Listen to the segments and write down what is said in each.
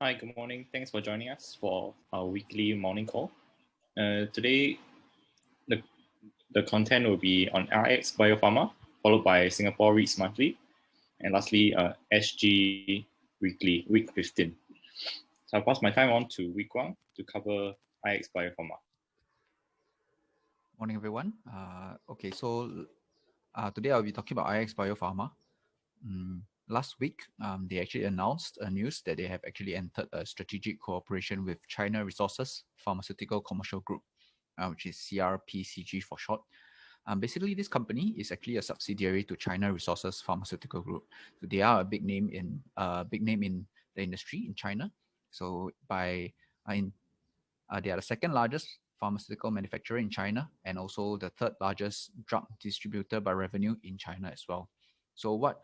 Hi, good morning. Thanks for joining us for our weekly morning call. Today, the content will be on RX Biopharma, followed by Singapore REITs Monthly, and lastly, SG Weekly, week 15. So I'll pass my time on to Wee Kwang to cover IX Biopharma. Morning, everyone. Today I'll be talking about IX Biopharma. Last week, they actually announced a news that they have actually entered a strategic cooperation with China Resources Pharmaceutical Commercial Group, which is CRPCG for short. Basically, this company is actually a subsidiary to China Resources Pharmaceutical Group. So they are a big name in the industry in China. So they are the second largest pharmaceutical manufacturer in China and also the third largest drug distributor by revenue in China as well. So what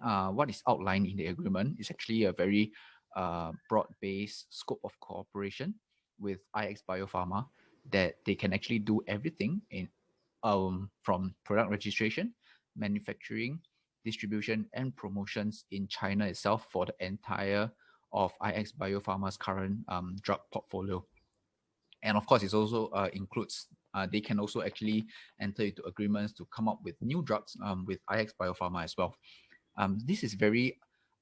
is outlined in the agreement is actually a very broad-based scope of cooperation with IX Biopharma that they can actually do everything in from product registration, manufacturing, distribution, and promotions in China itself for the entire of IX Biopharma's current drug portfolio. And of course, it also includes, they can also actually enter into agreements to come up with new drugs with IX Biopharma as well. This is very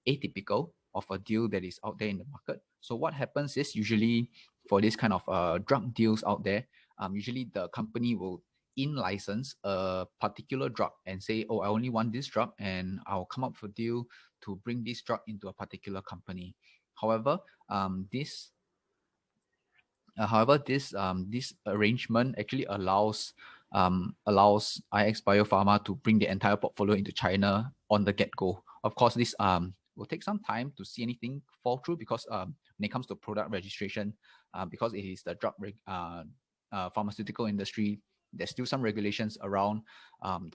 atypical of a deal that is out there in the market. So what happens is usually for this kind of drug deals out there, usually the company will in-license a particular drug and say, oh, I only want this drug and I'll come up with a deal to bring this drug into a particular company. However, this arrangement actually allows IX Biopharma to bring the entire portfolio into China on the get-go. Of course, this will take some time to see anything fall through because when it comes to product registration, because it is the drug pharmaceutical industry, there's still some regulations around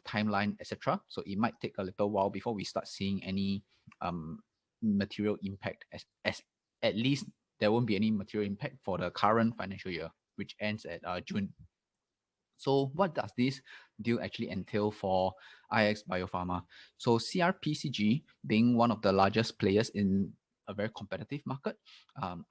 timeline, etc. So it might take a little while before we start seeing any material impact. As at least there won't be any material impact for the current financial year, which ends at June. So what does this deal actually entail for IX Biopharma? So CRPCG, being one of the largest players in a very competitive market,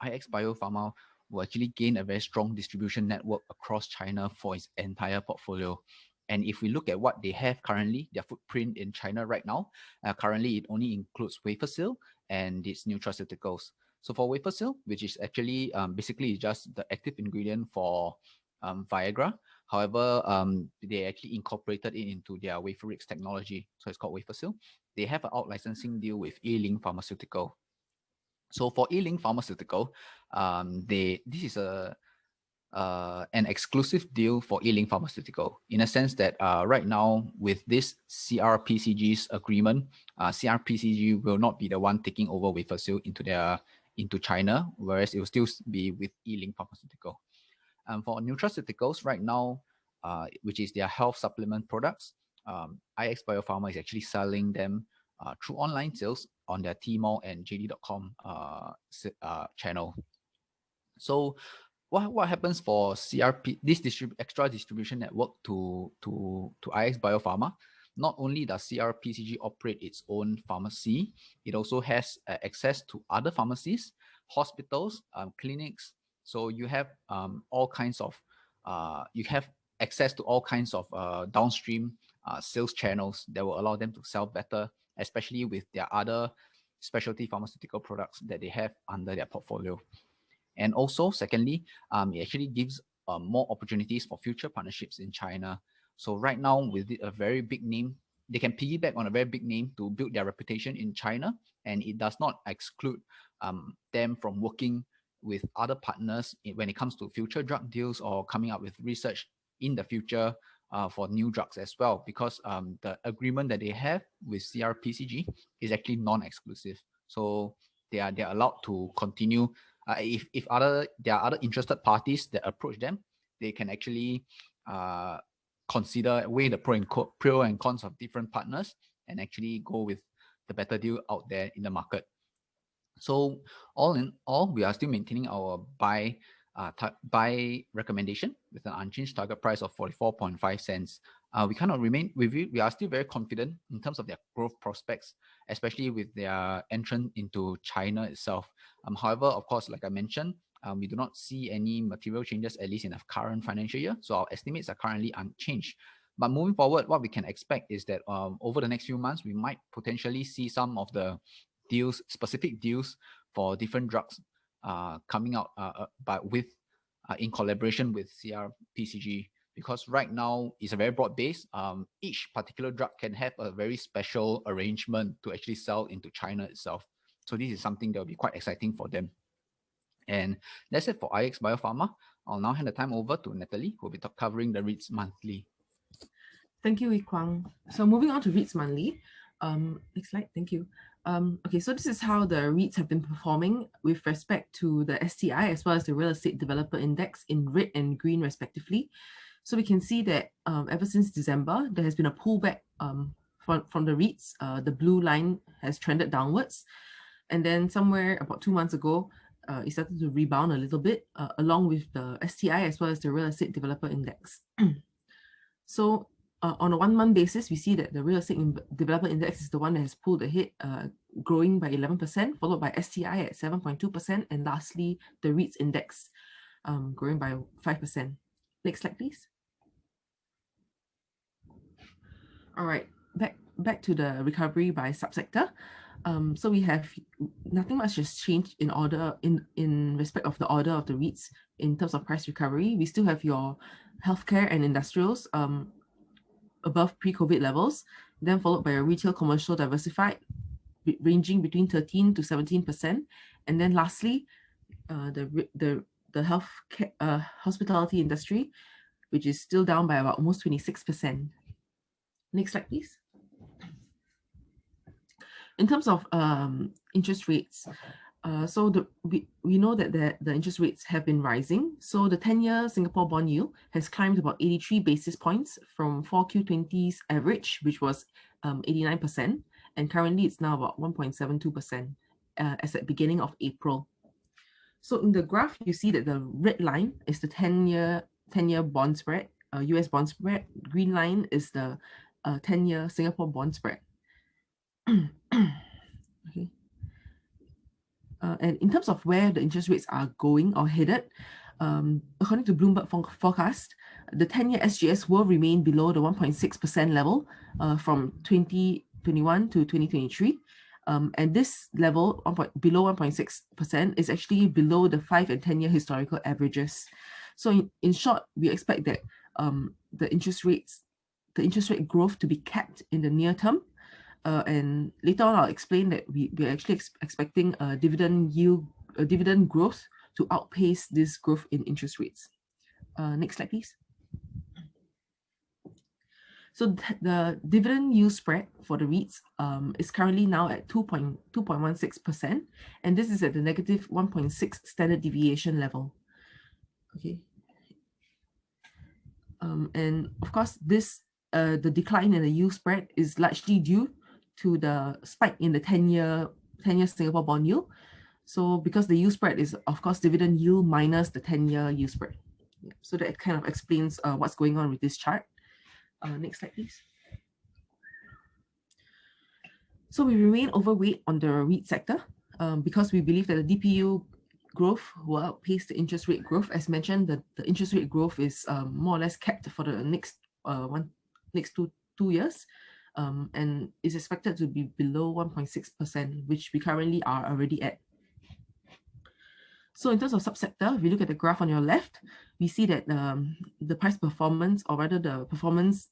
IX Biopharma will actually gain a very strong distribution network across China for its entire portfolio. And if we look at what they have currently, their footprint in China right now, currently it only includes Wafersil and its nutraceuticals. So for Wafersil, which is actually basically just the active ingredient for Viagra. However, they actually incorporated it into their WaferX technology. So it's called Wafersil. They have an out-licensing deal with Yiling Pharmaceutical. So for Yiling Pharmaceutical, this is an exclusive deal for Yiling Pharmaceutical in a sense that right now with this CRPCG's agreement, CRPCG will not be the one taking over Wafersil into China, whereas it will still be with Yiling Pharmaceutical. And for nutraceuticals right now, which is their health supplement products, IX Biopharma is actually selling them through online sales on their Tmall and JD.com channel. So what happens for CRP, this extra distribution network to IX Biopharma? Not only does CRPCG operate its own pharmacy, it also has access to other pharmacies, hospitals, clinics. So you have all kinds of you have access to all kinds of downstream sales channels that will allow them to sell better, especially with their other specialty pharmaceutical products that they have under their portfolio. And also, secondly, it actually gives more opportunities for future partnerships in China. So right now, with a very big name, they can piggyback on a very big name to build their reputation in China, and it does not exclude them from working with other partners when it comes to future drug deals or coming up with research in the future for new drugs as well, because the agreement that they have with CRPCG is actually non-exclusive. So they are allowed to continue. If there are other interested parties that approach them, they can actually weigh the pro and cons of different partners and actually go with the better deal out there in the market. So all in all, we are still maintaining our buy recommendation with an unchanged target price of 44.5 cents we cannot remain with it. We are still very confident in terms of their growth prospects, especially with their entrance into China itself. However, of course, like I mentioned, we do not see any material changes, at least in the current financial year. So our estimates are currently unchanged. But moving forward, what we can expect is that over the next few months, we might potentially see some of the deals, specific deals for different drugs coming out in collaboration with CRPCG, because right now it's a very broad base. Each particular drug can have a very special arrangement to actually sell into China itself. So this is something that will be quite exciting for them. And that's it for IX Biopharma. I'll now hand the time over to Natalie, who will be covering the REITs monthly. Thank you, Wee Kwang. So moving on to REITs monthly. Next slide, thank you. Okay, so this is how the REITs have been performing with respect to the STI as well as the Real Estate Developer Index in red and green respectively. So we can see that ever since December, there has been a pullback from the REITs. The blue line has trended downwards. And then somewhere about 2 months ago, it started to rebound a little bit along with the STI as well as the Real Estate Developer Index. So on a 1 month basis, we see that the Real Estate Developer Index is the one that has pulled ahead, growing by 11%, followed by STI at 7.2%, and lastly, the REITs Index growing by 5%. Next slide, please. All right, back to the recovery by subsector. So we have nothing much has changed in order in respect of the order of the REITs in terms of price recovery. We still have your healthcare and industrials above pre-COVID levels, then followed by a retail, commercial, diversified, ranging between 13 to 17%, and then lastly, the healthcare hospitality industry, which is still down by about almost 26%. Next slide, please. In terms of interest rates, so we know that the interest rates have been rising. So the 10-year Singapore bond yield has climbed about 83 basis points from 4Q20's average, which was 89%, and currently it's now about 1.72% as at beginning of April. So in the graph, you see that the red line is the 10-year bond spread, US bond spread. Green line is the 10-year Singapore bond spread. Okay. And in terms of where the interest rates are going or headed, according to Bloomberg forecast, the 10-year SGS will remain below the 1.6% level from 2021 to 2023. And this level, below 1.6%, is actually below the 5 and 10-year historical averages. So in short, we expect that the interest rate growth to be capped in the near term. And later on, I'll explain that we're actually expecting a dividend growth to outpace this growth in interest rates. Next slide, please. So the dividend yield spread for the REITs is currently now at 2.16%, and this is at the negative 1.6 standard deviation level. Okay. And of course, the decline in the yield spread is largely due to the spike in the 10-year Singapore bond yield. So because the yield spread is, of course, dividend yield minus the 10-year yield spread. Yeah. So that kind of explains what's going on with this chart. Next slide, please. So we remain overweight on the REIT sector because we believe that the DPU growth will outpace the interest rate growth. As mentioned, the interest rate growth is more or less kept for the next two years. And is expected to be below 1.6%, which we currently are already at. So in terms of subsector, if we look at the graph on your left, we see that the price performance, or rather the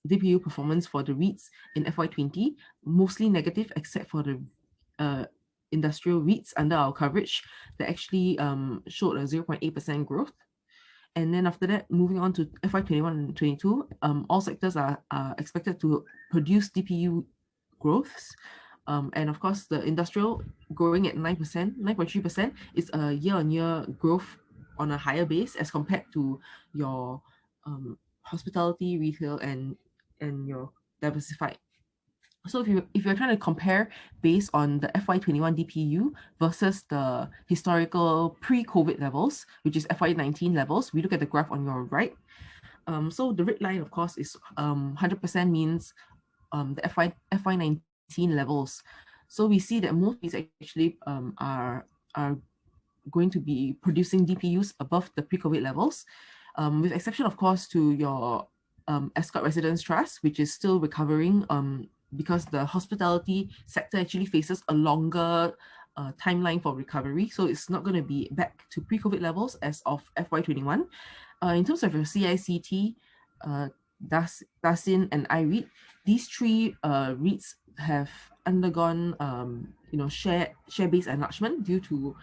DPU performance for the REITs in FY20, mostly negative except for the industrial REITs under our coverage that actually showed a 0.8% growth. And then after that, moving on to FY21 and 22, all sectors are expected to produce DPU growths. And of course, the industrial growing at 9.3% is a year-on-year growth on a higher base as compared to your hospitality, retail, and your diversified. So if you're trying to compare based on the FY21 DPU versus the historical pre-COVID levels, which is FY19 levels, we look at the graph on your right. So the red line, of course, is 100% means the FY19 levels. So we see that most REITs actually are going to be producing DPUs above the pre-COVID levels, with exception, of course, to your Ascott Residence Trust, which is still recovering because the hospitality sector actually faces a longer timeline for recovery. So it's not going to be back to pre-COVID levels as of FY21. In terms of your CICT, DASIN and iREIT, these three REITs have undergone share-based enlargement due to,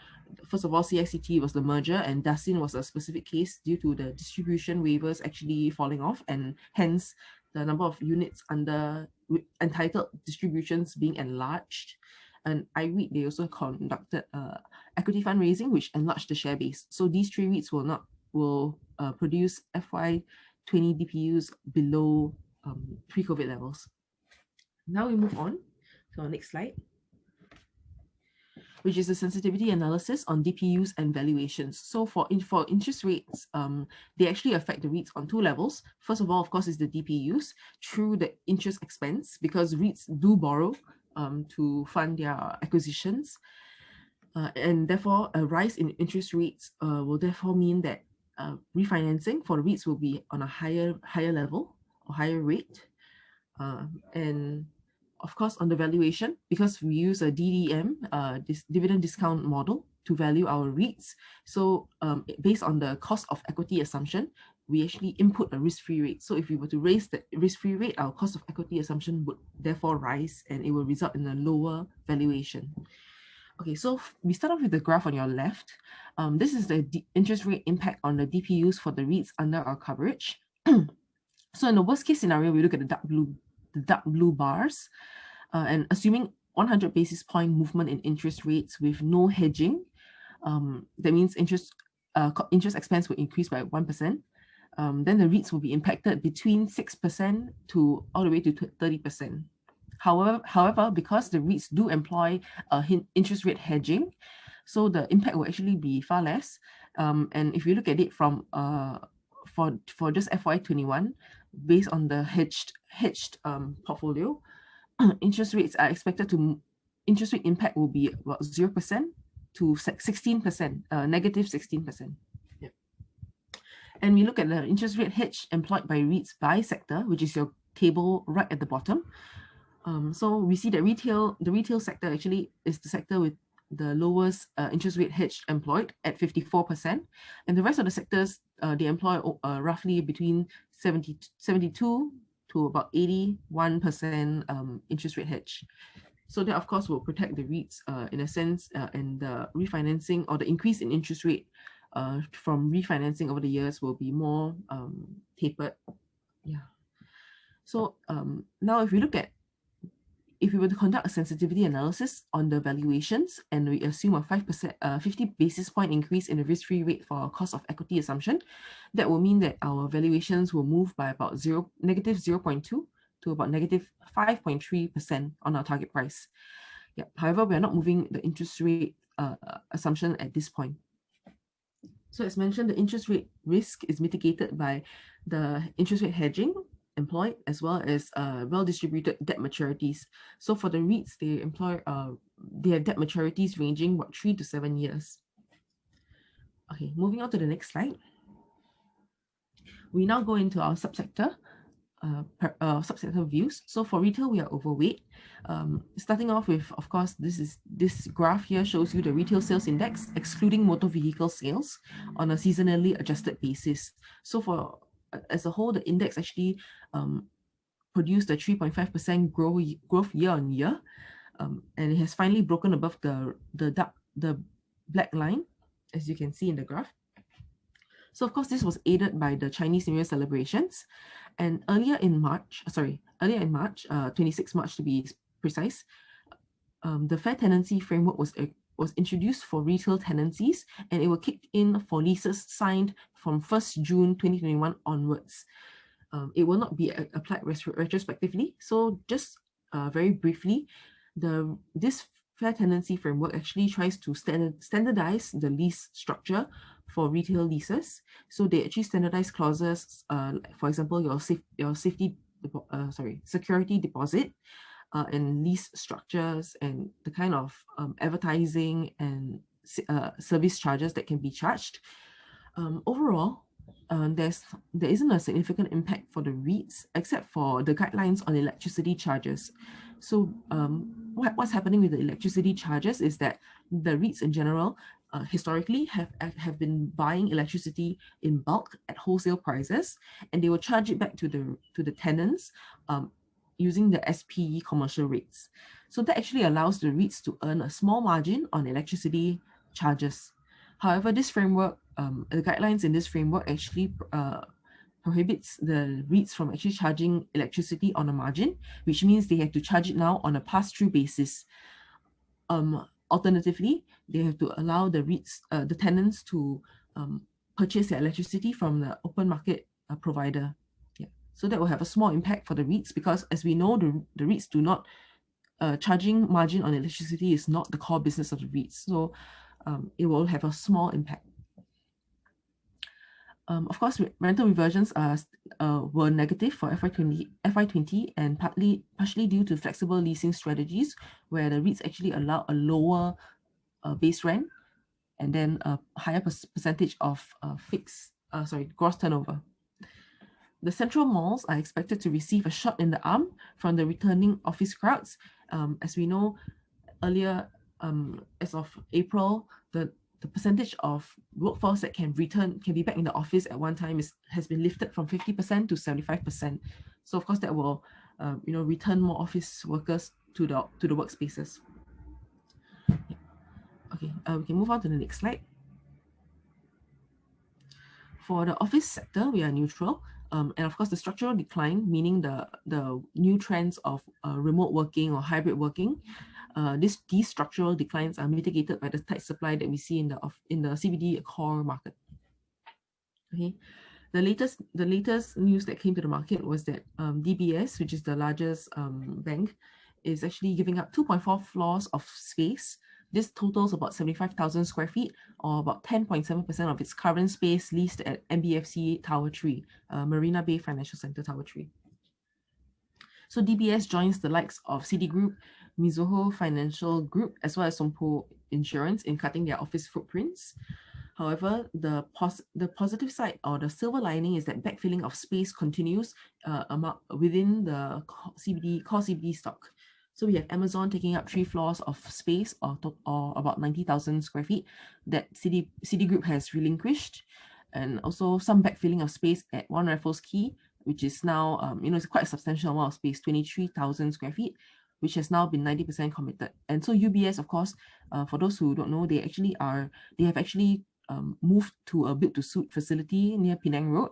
first of all, CICT was the merger, and DASIN was a specific case due to the distribution waivers actually falling off, and hence the number of units under entitled distributions being enlarged. And iREIT, they also conducted equity fundraising, which enlarged the share base. So these three REITs will produce FY20 DPUs below pre-COVID levels. Now we move on to our next slide, which is the sensitivity analysis on DPUs and valuations. So for interest rates, they actually affect the REITs on two levels. First of all, of course, is the DPUs through the interest expense, because REITs do borrow to fund their acquisitions. And therefore, a rise in interest rates will therefore mean that refinancing for the REITs will be on a higher level or higher rate. And of course, on the valuation, because we use a DDM, this dividend discount model, to value our REITs. So based on the cost of equity assumption, we actually input a risk-free rate. So if we were to raise the risk-free rate, our cost of equity assumption would therefore rise, and it will result in a lower valuation. Okay, so we start off with the graph on your left. This is the interest rate impact on the DPUs for the REITs under our coverage. So in the worst case scenario, we look at the dark blue bars, and assuming 100 basis point movement in interest rates with no hedging, that means interest expense will increase by 1%. Then the REITs will be impacted between 6% to all the way to 30%. However, because the REITs do employ interest rate hedging, so the impact will actually be far less. And if you look at it from for just FY21, based on the hedged portfolio, interest rate impact will be about 0% to 16%, negative 16%. Yeah. And we look at the interest rate hedge employed by REITs by sector, which is your table right at the bottom. So we see that the retail sector actually is the sector with the lowest interest rate hedge employed at 54%, and the rest of the sectors they employ roughly between 72 to about 81% interest rate hedge. So that of course will protect the REITs in a sense, and the refinancing or the increase in interest rate from refinancing over the years will be more tapered. Yeah. So now if we were to conduct a sensitivity analysis on the valuations, and we assume a 50 basis point increase in the risk-free rate for our cost of equity assumption, that will mean that our valuations will move by about negative 0.2 to about negative 5.3% on our target price. Yeah. However, we are not moving the interest rate assumption at this point. So as mentioned, the interest rate risk is mitigated by the interest rate hedging employed, as well as well-distributed debt maturities. So for the REITs, they have debt maturities ranging about 3 to 7 years. Okay, moving on to the next slide. We now go into our subsector views. So for retail, we are overweight. Starting off with, of course, this graph here shows you the retail sales index, excluding motor vehicle sales, on a seasonally adjusted basis. So for as a whole, the index actually produced a 3.5% growth year on year, and it has finally broken above the black line, as you can see in the graph. So of course, this was aided by the Chinese New Year celebrations, and earlier in March, 26 March to be precise, the fair tenancy framework was introduced for retail tenancies, and it will kick in for leases signed from 1st June 2021 onwards. It will not be applied retrospectively. So just very briefly, this fair tenancy framework actually tries to standardize the lease structure for retail leases. So they actually standardize clauses, for example, your security deposit, and lease structures, and the kind of advertising and service charges that can be charged. Overall, there isn't a significant impact for the REITs except for the guidelines on electricity charges. So what's happening with the electricity charges is that the REITs in general historically have been buying electricity in bulk at wholesale prices, and they will charge it back to the tenants using the SPE commercial rates. So that actually allows the REITs to earn a small margin on electricity charges. However, this framework, the guidelines in this framework actually prohibits the REITs from actually charging electricity on a margin, which means they have to charge it now on a pass-through basis. Alternatively, they have to allow the REITs, the tenants, to purchase their electricity from the open market provider. Yeah. So that will have a small impact for the REITs, because as we know, the REITs do not, charging margin on electricity is not the core business of the REITs. So it will have a small impact. Of course, rental reversions were negative for FY20, and partially due to flexible leasing strategies, where the REITs actually allow a lower base rent and then a higher percentage of gross turnover. The central malls are expected to receive a shot in the arm from the returning office crowds. As we know, earlier, as of April, the percentage of workforce that can be back in the office at one time has been lifted from 50% to 75%. So of course that will return more office workers to the workspaces. Okay, we can move on to the next slide. For the office sector, we are neutral. And of course, the structural decline, meaning the new trends of remote working or hybrid working, these structural declines are mitigated by the tight supply that we see in the CBD core market. Okay, the latest news that came to the market was that DBS, which is the largest bank, is actually giving up 2.4 floors of space. This totals about 75,000 square feet, or about 10.7% of its current space leased at MBFC Tower 3, Marina Bay Financial Center Tower 3. So DBS joins the likes of Citigroup, Mizuho Financial Group, as well as Sompo Insurance in cutting their office footprints. However, the positive side, or the silver lining, is that backfilling of space continues within the core CBD stock. So we have Amazon taking up 3 floors of space, or about 90,000 square feet, that Citigroup has relinquished, and also some backfilling of space at One Raffles Quay, which is now, it's quite a substantial amount of space, 23,000 square feet, which has now been 90% committed. And so UBS, of course, for those who don't know, they have actually moved to a build-to-suit facility near Penang Road,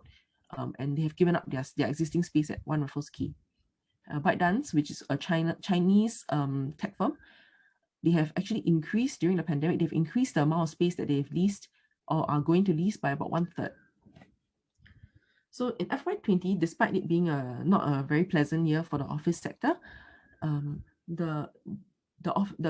and they have given up their existing space at One Raffles Quay. ByteDance, which is a Chinese tech firm, they have actually increased during the pandemic. They've increased the amount of space that they've leased or are going to lease by about 1/3. So in FY20, despite it being not a very pleasant year for the office sector, the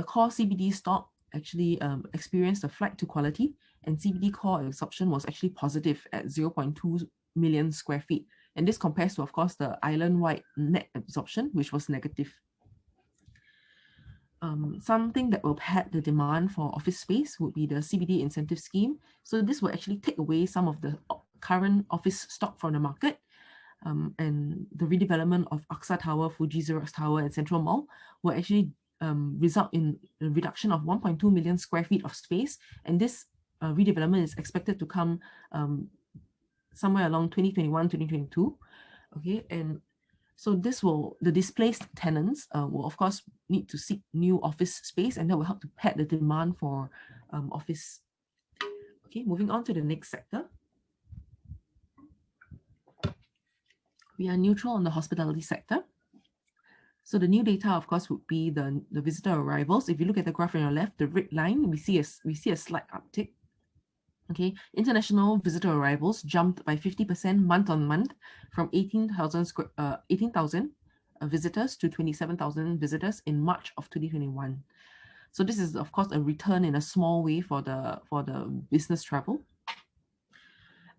core CBD stock actually experienced a flight to quality, and CBD core absorption was actually positive at 0.2 million square feet. And this compares to, of course, the island-wide net absorption, which was negative. Something that will pad the demand for office space would be the CBD incentive scheme. So this will actually take away some of the current office stock from the market. And the redevelopment of AXA Tower, Fuji Xerox Tower, and Central Mall will actually result in a reduction of 1.2 million square feet of space. And this redevelopment is expected to come somewhere along 2021, 2022. Okay, and so the displaced tenants will of course need to seek new office space, and that will help to pad the demand for office. Okay, moving on to the next sector. We are neutral on the hospitality sector. So the new data, of course, would be the visitor arrivals. If you look at the graph on your left, the red line, we see a slight uptick. Okay, international visitor arrivals jumped by 50% month on month, from 18,000 visitors to 27,000 visitors in March of 2021. So this is, of course, a return in a small way for the business travel.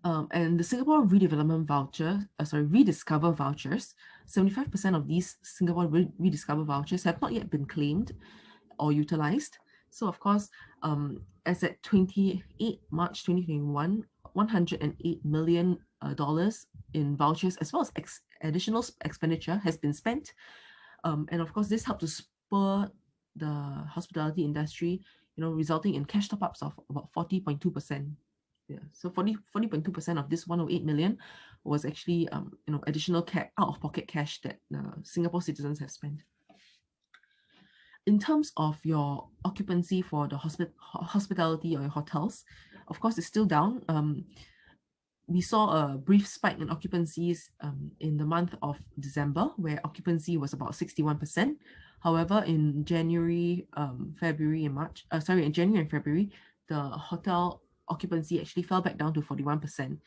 And the Singapore redevelopment voucher, rediscover vouchers, 75% of these Singapore rediscover vouchers have not yet been claimed or utilized. So of course, as at 28 March 2021, $108 million in vouchers as well as additional expenditure has been spent. And of course, this helped to spur the hospitality industry, resulting in cash top-ups of about 40.2%. Yeah, so 40.2% of this 108 million was actually additional out-of-pocket cash that Singapore citizens have spent. In terms of your occupancy for the hospitality or your hotels, of course, it's still down. We saw a brief spike in occupancies in the month of December, where occupancy was about 61%. However, in January, February, and February, the hotel occupancy actually fell back down to 41%.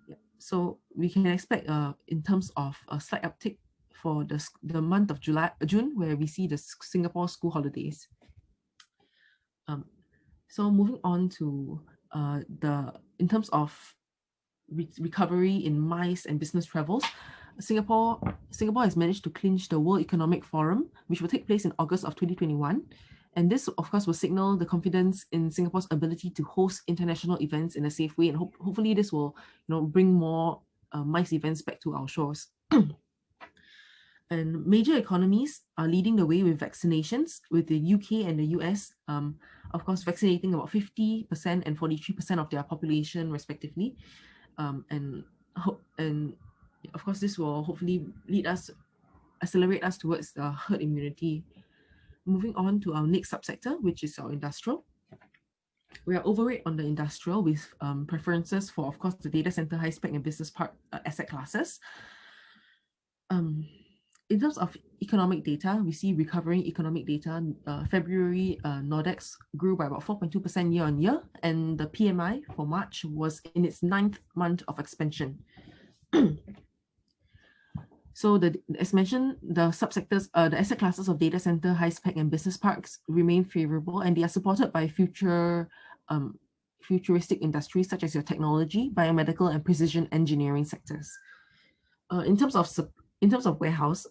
Yeah. So we can expect, in terms of a slight uptick for the month of June, where we see the Singapore school holidays. So moving on to in terms of recovery in MICE and business travels, Singapore has managed to clinch the World Economic Forum, which will take place in August of 2021. And this, of course, will signal the confidence in Singapore's ability to host international events in a safe way. And hopefully this will bring more MICE events back to our shores. And major economies are leading the way with vaccinations, with the UK and the US, of course, vaccinating about 50% and 43% of their population respectively. And of course, this will hopefully accelerate us towards the herd immunity. Moving on to our next subsector, which is our industrial. We are overweight on the industrial with preferences for, of course, the data center, high spec and business park asset classes. In terms of economic data, we see recovering economic data. February, Nordex grew by about 4.2% year on year, and the PMI for March was in its 9th month of expansion. So as mentioned, the subsectors, the asset classes of data center, high spec and business parks remain favorable, and they are supported by futuristic industries such as your technology, biomedical and precision engineering sectors. In terms of warehouse,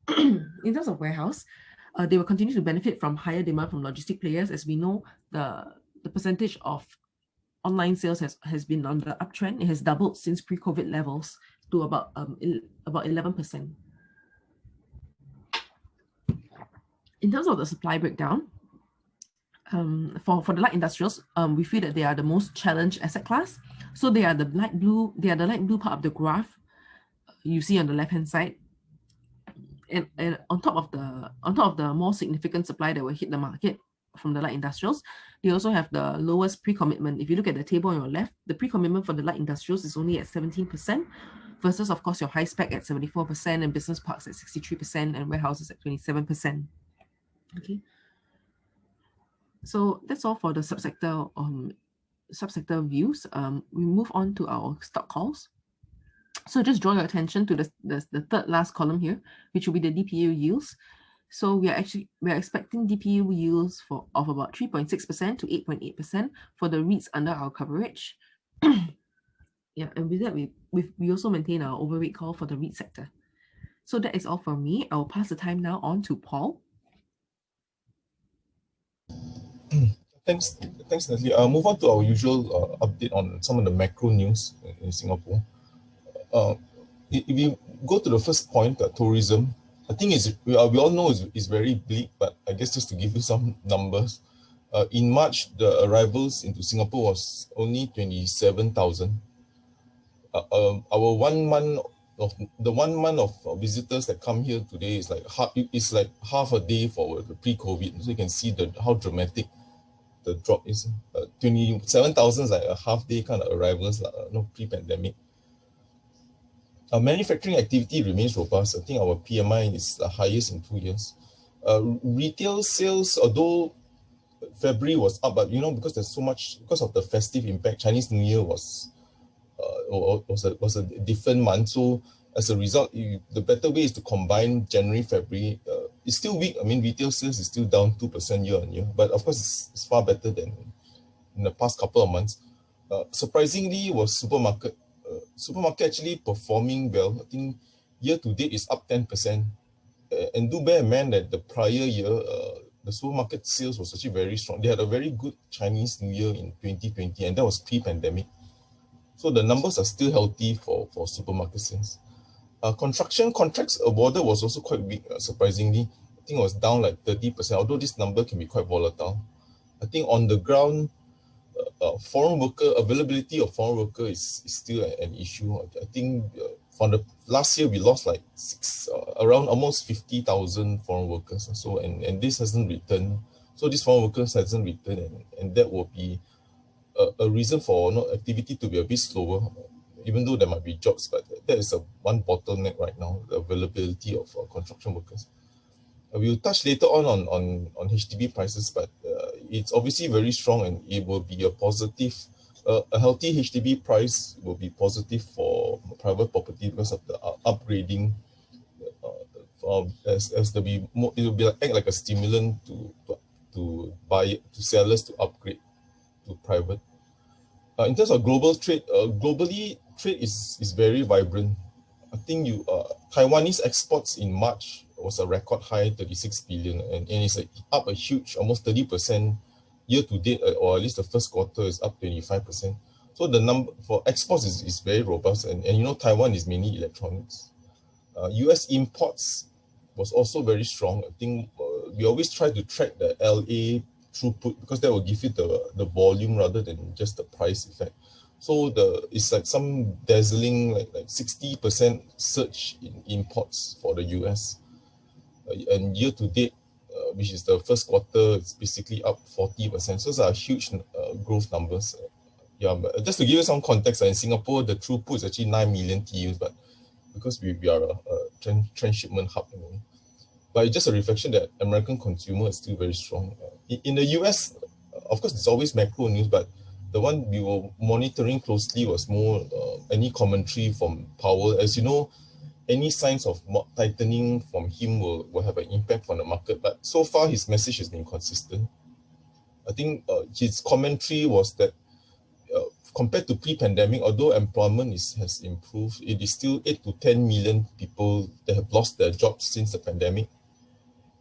they will continue to benefit from higher demand from logistic players. As we know, the percentage of online sales has been on the uptrend. It has doubled since pre-COVID levels to about 11%. In terms of the supply breakdown, for the light industrials, we feel that they are the most challenged asset class. So they are the light blue part of the graph you see on the left hand side. And on top of the more significant supply that will hit the market from the light industrials, they also have the lowest pre-commitment. If you look at the table on your left, the pre-commitment for the light industrials is only at 17%, versus, of course, your high spec at 74% and business parks at 63% and warehouses at 27%. Okay. So that's all for the subsector views. We move on to our stock calls. So just draw your attention to the third last column here, which will be the DPU yields. So we are expecting DPU yields of about 3.6% to 8.8% for the REITs under our coverage. Yeah, and with that, we also maintain our overweight call for the REIT sector. So that is all from me. I will pass the time now on to Paul. Thanks, Natalie. I'll move on to our usual update on some of the macro news in Singapore. If you go to the first point, tourism, I think we all know it's very bleak, but I guess just to give you some numbers, in March, the arrivals into Singapore was only 27,000. Our 1 month of visitors that come here today is like half a day for the pre-COVID. So you can see how dramatic the drop is. 27,000 is like a half day kind of arrivals, pre-pandemic. Our manufacturing activity remains robust. I think our PMI is the highest in 2 years. Retail sales, although February was up, but because there's so much, because of the festive impact, Chinese New Year was a different month. So as a result, the better way is to combine January, February. It's still weak. I mean, retail sales is still down 2% year on year, but of course it's far better than in the past couple of months. Surprisingly was supermarket. Supermarket actually performing well. I think year to date is up 10%. And do bear in mind that the prior year, the supermarket sales was actually very strong. They had a very good Chinese New Year in 2020, and that was pre-pandemic. So the numbers are still healthy for supermarket sales. Construction contracts awarded was also quite weak, surprisingly. I think it was down like 30%, although this number can be quite volatile. I think on the ground, foreign worker availability of foreign worker is still an issue. I think from the last year we lost like around almost 50,000 foreign workers. So and this hasn't returned. So these foreign workers hasn't returned, and that will be a reason for activity to be a bit slower, even though there might be jobs. But that is one bottleneck right now: the availability of construction workers. We'll touch later on HDB prices, but it's obviously very strong, and it will be a positive. A healthy HDB price will be positive for private property because of the upgrading. As there be more, it will be act like a stimulant to sellers to upgrade to private. In terms of global trade, globally trade is very vibrant. I think Taiwanese exports in March was a record high, 36 billion, and it's up a huge, almost 30% year to date, or at least the first quarter is up 25%. So the number for exports is very robust, and Taiwan is mainly electronics. US imports was also very strong. I think we always try to track the LA throughput because that will give you the volume rather than just the price effect. So it's like some dazzling like 60% surge in imports for the US. And year to date, which is the first quarter, it's basically up 40%. So those are huge growth numbers. Yeah, but just to give you some context, in Singapore, the throughput is actually 9 million TEUs, but because we are a transshipment hub. But it's just a reflection that American consumer is still very strong. In the US, of course, it's always macro news, but the one we were monitoring closely was more any commentary from Powell. As you know, any signs of tightening from him will have an impact on the market. But so far, his message has been consistent. I think his commentary was that compared to pre-pandemic, although employment has improved, it is still 8 to 10 million people that have lost their jobs since the pandemic.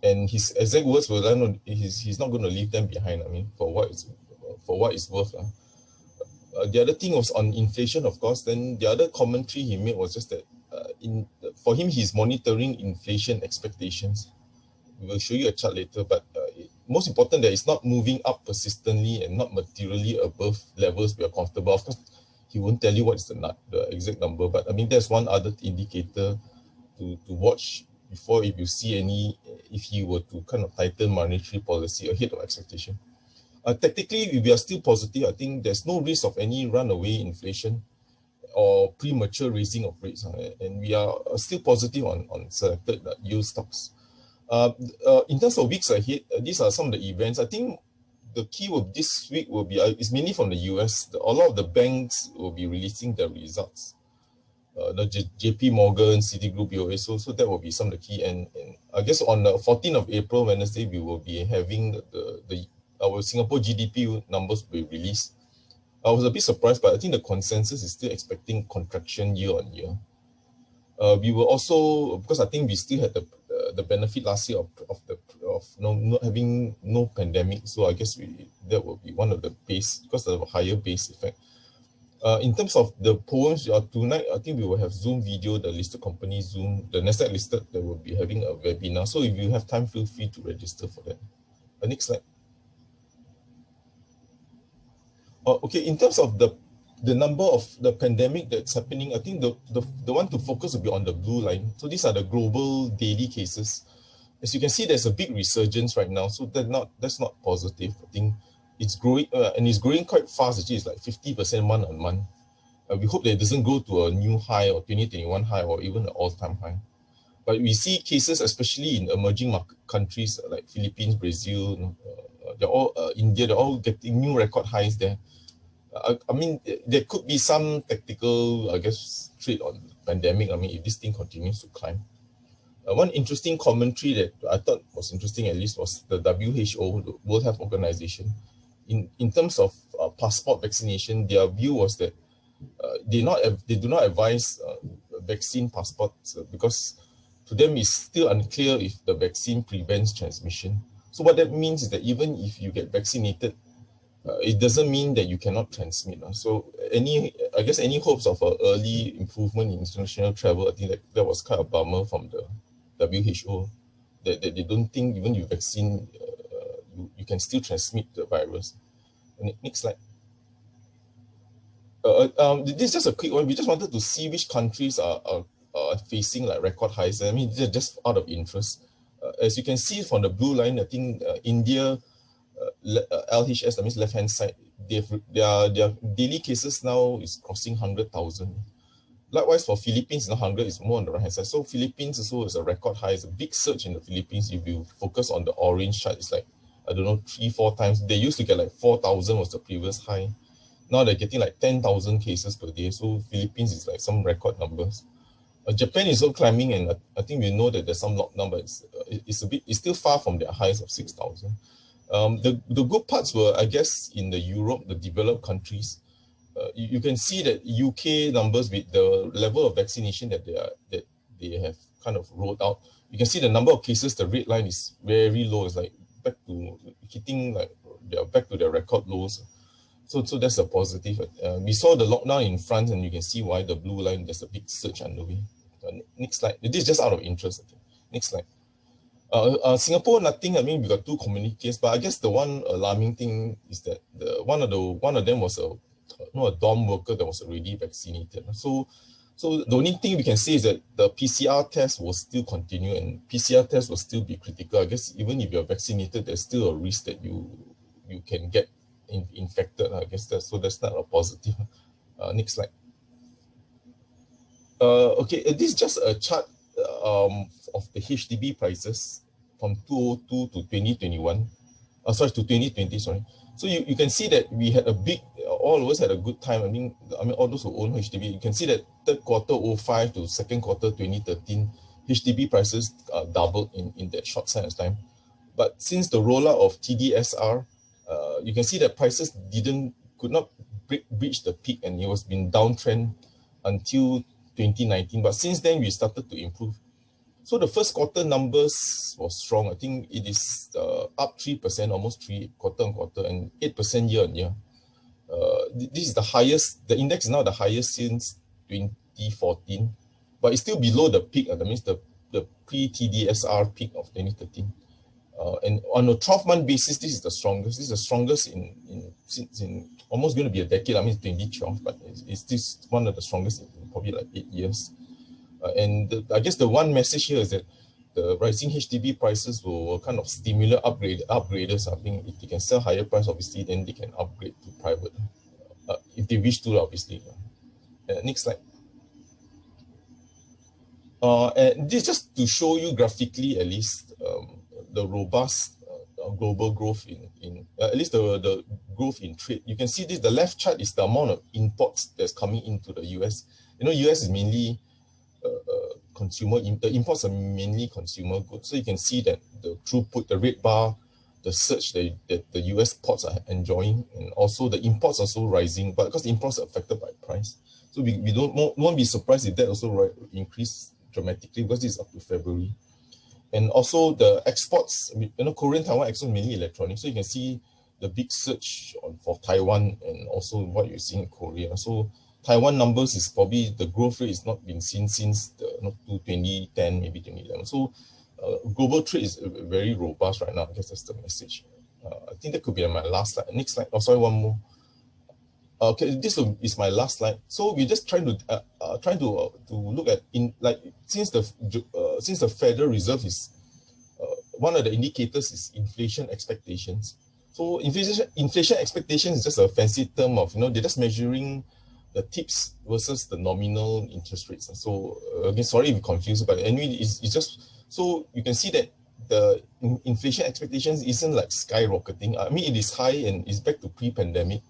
And his exact words were that he's not going to leave them behind. I mean, for what it's worth. The other thing was on inflation, of course. Then the other commentary he made was just that for him, he's monitoring inflation expectations. We will show you a chart later, but most important that it's not moving up persistently and not materially above levels we are comfortable. Of course, he won't tell you what is the exact number, but I mean, there's one other indicator to watch before if you see if he were to kind of tighten monetary policy ahead of expectation. Technically, we are still positive. I think there's no risk of any runaway inflation or premature raising of rates, and we are still positive on selected yield stocks. In terms of weeks ahead, these are some of the events. I think the key of this week will be is mainly from the US. A lot of the banks will be releasing their results. The JP Morgan, Citigroup, BOA, so that will be some of the key. And I guess on the 14th of April, Wednesday, we will be having our Singapore GDP numbers will be released. I was a bit surprised, but I think the consensus is still expecting contraction year on year. We will also, because I think we still had the benefit last year of not having no pandemic, so I guess that will be one of the base, because of the higher base effect. In terms of the poems, tonight I think we will have Zoom video, the listed company Zoom, the Nasdaq listed, that will be having a webinar. So if you have time, feel free to register for that. Next slide. Okay, in terms of the number of the pandemic that's happening, I think the one to focus will be on the blue line. So these are the global daily cases. As you can see, there's a big resurgence right now. So that's not positive. I think it's growing, and it's growing quite fast. Actually, it's like 50% month on month. We hope that it doesn't go to a new high or 2021 high or even an all-time high. But we see cases, especially in emerging market countries like Philippines, Brazil, they're all India. They're all getting new record highs there. I mean, there could be some tactical, I guess, trade on the pandemic. I mean, if this thing continues to climb. One interesting commentary that I thought was interesting, at least, was the WHO, the World Health Organization. in terms of passport vaccination, their view was that they do not advise vaccine passports because to them it's still unclear if the vaccine prevents transmission. So what that means is that even if you get vaccinated, it doesn't mean that you cannot transmit. So I guess any hopes of an early improvement in international travel, I think that was kind of a bummer from the WHO, that they don't think even you vaccine, you can still transmit the virus. Next slide. This is just a quick one. We just wanted to see which countries are facing like record highs. I mean, just out of interest. As you can see from the blue line, I think India, LHS, that means left-hand side, their daily cases now is crossing 100,000. Likewise for Philippines, 100 is more on the right-hand side. So Philippines also is a record high. It's a big surge in the Philippines. If you focus on the orange chart, it's like, I don't know, 3-4 times. They used to get like 4,000 was the previous high. Now they're getting like 10,000 cases per day. So Philippines is like some record numbers. Japan is also climbing, and I think we know that there's some lockdown, but it's still far from their highs of 6,000. The good parts were, I guess, in the Europe, the developed countries. You can see that UK numbers with the level of vaccination that they have kind of rolled out. You can see the number of cases. The red line is very low. It's like back to hitting like they're back to their record lows. So that's a positive. We saw the lockdown in France, and you can see why the blue line, there's a big surge underway. Next slide. This is just out of interest. Okay. Next slide. Singapore, nothing. I mean, we got 2 community cases, but I guess the one alarming thing is that one of them was a dorm worker that was already vaccinated. So the only thing we can say is that the PCR test will still continue, and PCR test will still be critical. I guess even if you're vaccinated, there's still a risk that you can get infected. I guess that's not a positive. Next slide. Okay, this is just a chart of the HDB prices from 2002 to 2021. To 2020. Sorry. So you can see that we had a big. All of us had a good time. I mean, all those who own HDB, you can see that third quarter 2005 to second quarter 2013, HDB prices doubled in that short span of time. But since the rollout of TDSR, you can see that prices could not breach the peak, and it was been downtrend until 2019. But since then, we started to improve. So the first quarter numbers was strong. I think it is up 3%, almost 3 quarter on quarter, and 8% year on year. This is the highest. The index is now the highest since 2014, but it's still below the peak. That means the pre-TDSR peak of 2013. And on a 12-month basis, this is the strongest. This is the strongest since almost going to be a decade. I mean, 2012, but it's this one of the strongest in probably like 8 years. I guess the one message here is that the rising HDB prices will kind of stimulate upgraders. I think if they can sell higher price, obviously, then they can upgrade to private if they wish to, obviously. Next slide. And this just to show you graphically, at least, the robust global growth in at least the growth in trade. You can see this. The left chart is the amount of imports that's coming into the US. You know, US is mainly consumer. The imports are mainly consumer goods. So you can see that the throughput, the red bar, the surge that the US ports are enjoying, and also the imports are also rising. But because the imports are affected by price, so we won't be surprised if that also increase dramatically, because this is up to February. And also the exports, Korean Taiwan exports mainly electronics. So you can see the big surge for Taiwan, and also what you're seeing in Korea. So Taiwan numbers is probably, the growth rate is not been seen since 2010, maybe 2011. So global trade is very robust right now. I guess that's the message. I think that could be my last slide. Next slide. Oh, sorry, one more. Okay, this is my last slide. So we're just trying to look at since the Federal Reserve is one of the indicators is inflation expectations. So inflation expectations is just a fancy term of they're just measuring the tips versus the nominal interest rates. So again, sorry if you confused, but anyway, it's just so you can see that the inflation expectations isn't like skyrocketing. I mean, it is high and it's back to pre-pandemic.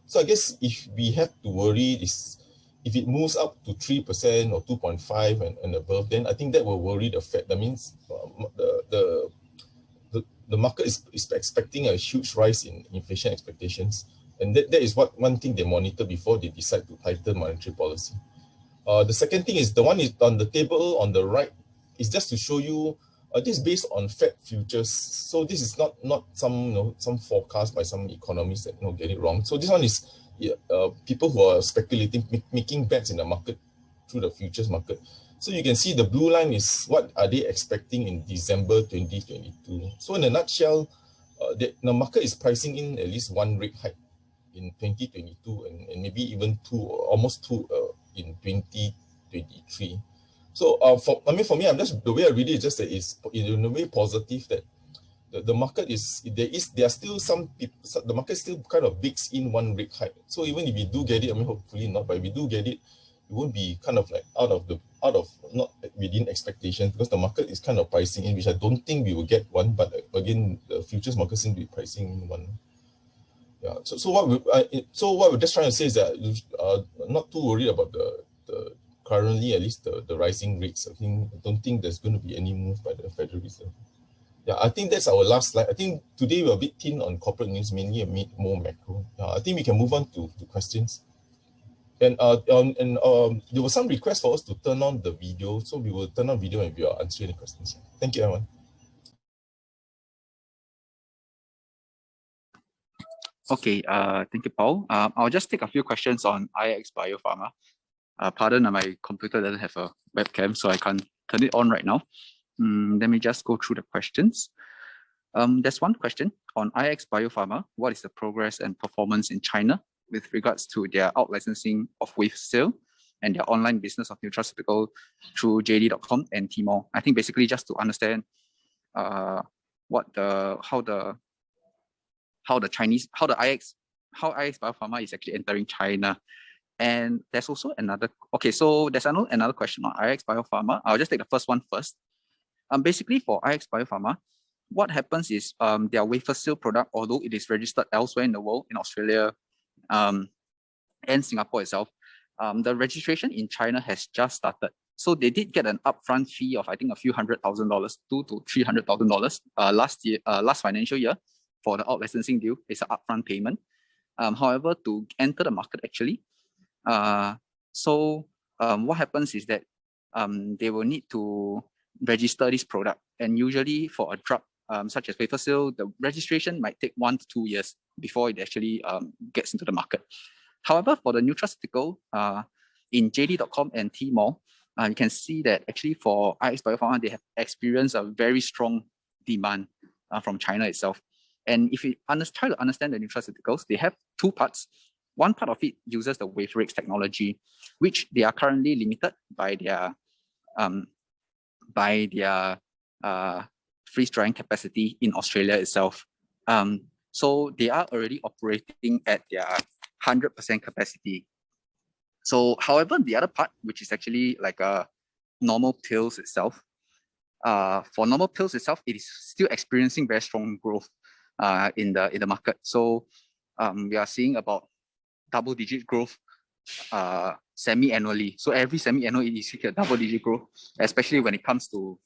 So I guess if we have to worry is if it moves up to 3% or 2.5 and above, then I think that will worry the Fed. That means the market is expecting a huge rise in inflation expectations. And that is one thing they monitor before they decide to tighten monetary policy. The second thing is the one is on the table on the right is just to show you this is based on Fed futures. So this is not some some forecast by some economists that get it wrong. So this one is people who are speculating, making bets in the market through the futures market. So you can see the blue line is what are they expecting in December 2022. So in a nutshell, the market is pricing in at least one rate hike in 2022 and maybe even almost two in 2023. So for me, I'm just the way I read it is just that it's in a way positive that the market there are still some people, the market still kind of bakes in one rate hike. So even if we do get it, I mean hopefully not, but if we do get it, it won't be kind of like out of not within expectations, because the market is kind of pricing in, which I don't think we will get one, but again the futures market seems to be pricing in one. Yeah. So what we're just trying to say is that not too worried about the currently at least the rising rates. I don't think there's going to be any move by the Federal Reserve. Yeah, I think that's our last slide. I think today we're a bit thin on corporate news, mainly a bit more macro. I think we can move on to questions. And there was some request for us to turn on the video, so we will turn on video and we will answer any questions. Thank you, everyone. Okay, thank you, Paul. I'll just take a few questions on IX Biopharma. Pardon, my computer doesn't have a webcam, so I can't turn it on right now. Let me just go through the questions. There's one question on IX Biopharma. What is the progress and performance in China with regards to their out-licensing of Wavesale and their online business of nutraceutical through JD.com and Tmall? I think basically just to understand how IX Biopharma is actually entering China. And there's also another question on IX Biopharma. I'll just take the first one first. Basically for IX Biopharma, what happens is their Wavesale product, although it is registered elsewhere in the world, in Australia and Singapore itself, the registration in China has just started. So they did get an upfront fee of I think a few $100,000, $200,000 to $300,000 last financial year for the out licensing deal. It's an upfront payment. However, to enter the market actually, what happens is that they will need to register this product, and usually for a drug such as Wavesale, the registration might take 1 to 2 years before it actually gets into the market. However, for the nutraceutical in JD.com and Tmall, you can see that actually for IX Biopharma, they have experienced a very strong demand from China itself. And if you try to understand the nutraceuticals, they have two parts. One part of it uses the WaveRix technology, which they are currently limited by their freeze drying capacity in Australia itself. So they are already operating at their 100% capacity. So, however, the other part, which is actually like a normal pills itself, for normal pills itself, it is still experiencing very strong growth in the market. So we are seeing about double-digit growth semi-annually. So every semi-annual it is a double-digit growth, especially when it comes to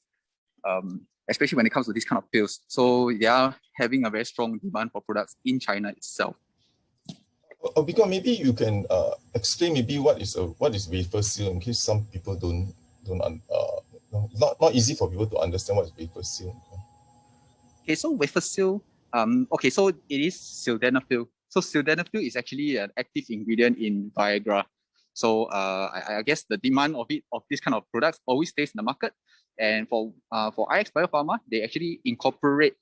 this kind of pills. So they are having a very strong demand for products in China itself. Because maybe you can explain maybe what is Wavesale, in case some people don't not easy for people to understand what is Wavesale. Okay, so Wavesale, so it is sildenafil. So sildenafil is actually an active ingredient in Viagra. So I guess the demand of this kind of products always stays in the market. And for IX Biopharma, they actually incorporate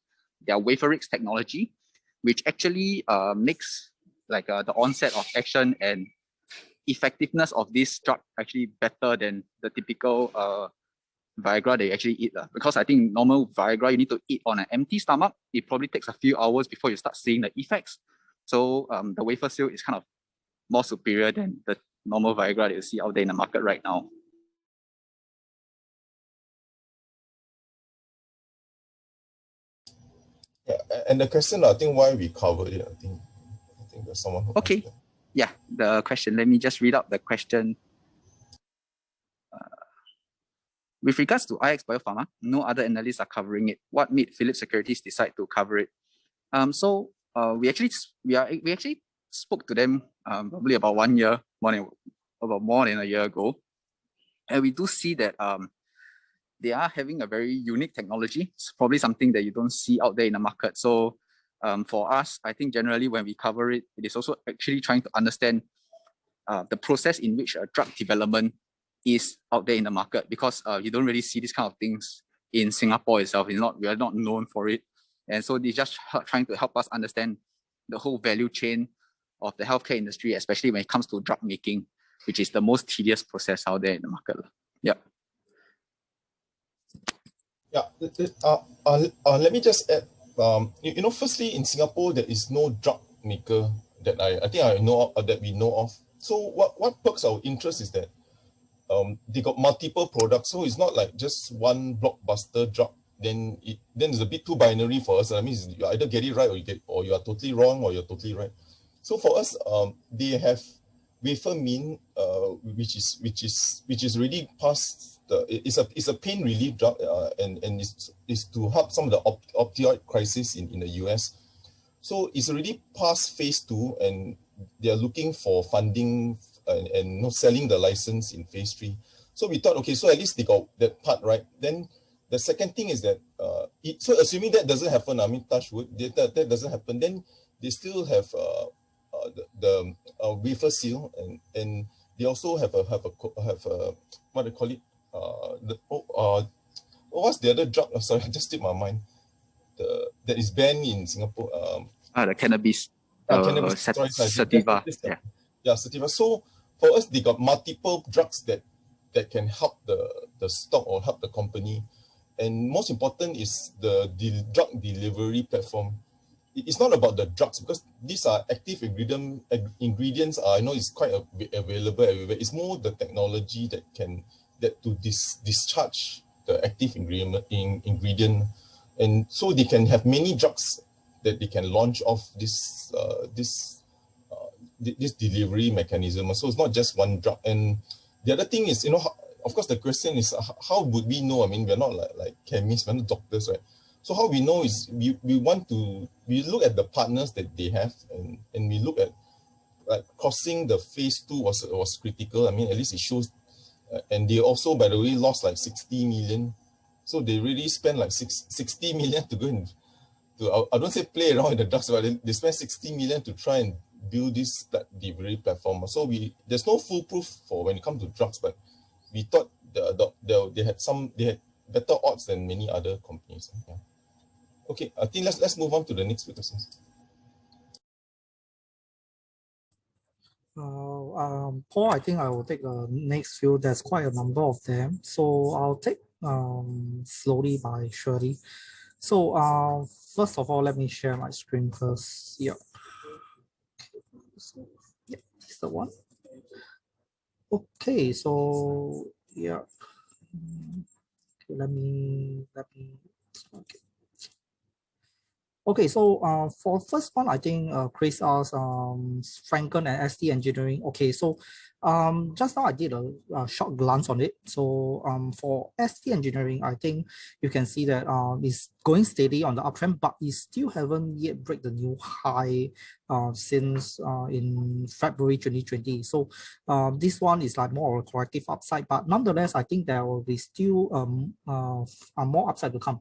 their WaveRix technology, which actually makes like the onset of action and effectiveness of this drug actually better than the typical Viagra they actually eat. Because I think normal Viagra, you need to eat on an empty stomach. It probably takes a few hours before you start seeing the effects. So the Wavesale is kind of more superior than the normal Viagra that you see out there in the market right now. Yeah, and the question, I think why we covered it, I think there's someone who okay. Yeah, the question. Let me just read out the question. with regards to IX Biopharma, no other analysts are covering it. What made Phillip Securities decide to cover it? We actually spoke to them probably about 1 year, more than a year ago, and we do see that they are having a very unique technology. It's probably something that you don't see out there in the market. So for us, I think generally when we cover it, it is also actually trying to understand the process in which drug development is out there in the market, because you don't really see these kind of things in Singapore itself. We are not known for it. And so they're just trying to help us understand the whole value chain of the healthcare industry, especially when it comes to drug making, which is the most tedious process out there in the market. Yeah. Yeah. Let me just add. Firstly, in Singapore, there is no drug maker that I know of, that we know of. So what perks our interest is that they got multiple products, so it's not like just one blockbuster drug. Then it's a bit too binary for us. I mean, you either get it right or you are totally wrong, or you're totally right. So for us, they have Wafermin, which is really past it's a pain relief drug, and is to help some of the opioid crisis in the US. So it's already past phase 2, and they are looking for funding and selling the license in phase 3. So we thought, okay, so at least they got that part right. Then the second thing is that, so assuming that doesn't happen, I mean, touch wood, that doesn't happen, then they still have the wafer seal, and they also have a what do you call it? What's the other drug? Oh, sorry, I just slipped my mind. That is banned in Singapore. The cannabis. Cannabis. Sativa. Yeah, sativa. So for us, they got multiple drugs that can help the stock or help the company. And most important is the drug delivery platform. It's not about the drugs, because these are active ingredients. I know it's quite available everywhere. It's more the technology that to discharge the active ingredient, and so they can have many drugs that they can launch off this delivery mechanism. So it's not just one drug. And the other thing is, of course, the question is, how would we know? I mean, we're not like chemists, we're not doctors, right? So how we know is we look at the partners that they have, and we look at, like, crossing the phase 2 was critical. I mean, at least it shows, and they also, by the way, lost like 60 million. So they really spent like 60 million to go and I don't say play around with the drugs, but they spent 60 million to try and build this delivery platform. So there's no foolproof for when it comes to drugs, but we thought they had better odds than many other companies. Yeah. Okay, I think let's move on to the next question. Paul, I think I will take the next few. There's quite a number of them, so I'll take slowly by surely. So first of all, let me share my screen first. Yeah. So, yeah, this is the one. Okay, so yeah. Okay, let me. Okay. Okay, so for first one, I think Chris asked Franken and ST Engineering. Okay, so just now I did a short glance on it. So for ST Engineering, I think you can see that it's going steady on the uptrend, but it still haven't yet break the new high since in February 2020. So this one is like more of a corrective upside, but nonetheless, I think there will be still more upside to come.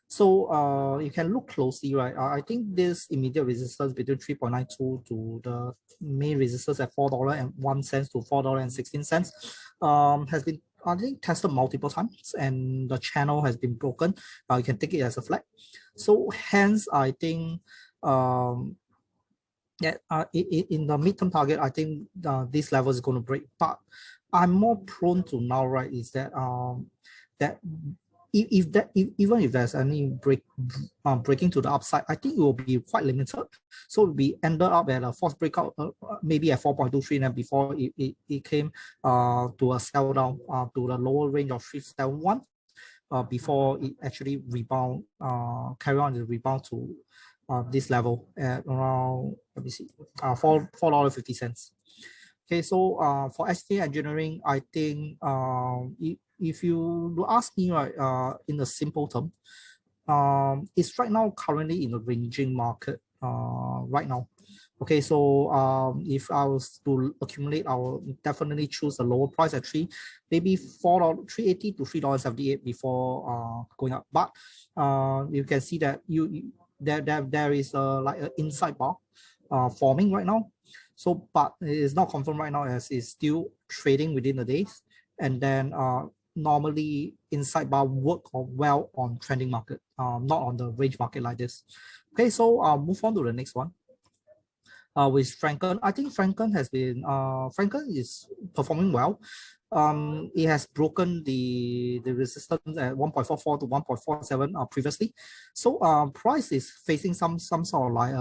So you can look closely, right? I think this immediate resistance between 3.92 to the main resistance at $4.01 to $4.16 has been, I think, tested multiple times, and the channel has been broken. You can take it as a flag. So hence, I think in the midterm target, I think this level is going to break. But I'm more prone to now, right, is that even if there's any breaking to the upside, I think it will be quite limited. So we ended up at a false breakout, maybe at 4.23, and before it came to a sell down to the lower range of 371 before it actually rebound, carry on the rebound to this level at around, let me see, $4.50. Okay, so for ST Engineering, I think if you ask me, right, in a simple term, it's right now currently in a ranging market right now. Okay, so if I was to accumulate, I will definitely choose a lower price at maybe $3.80 to $3.78 before going up. But you can see that there is like an inside bar forming right now. So, but it is not confirmed right now as it's still trading within the days. And then normally inside bar work well on trending market, not on the range market like this. Okay, so I'll move on to the next one. With Franken, I think Franken has been Franken is performing well. It has broken the resistance at 1.44 to 1.47 previously. So price is facing some sort of like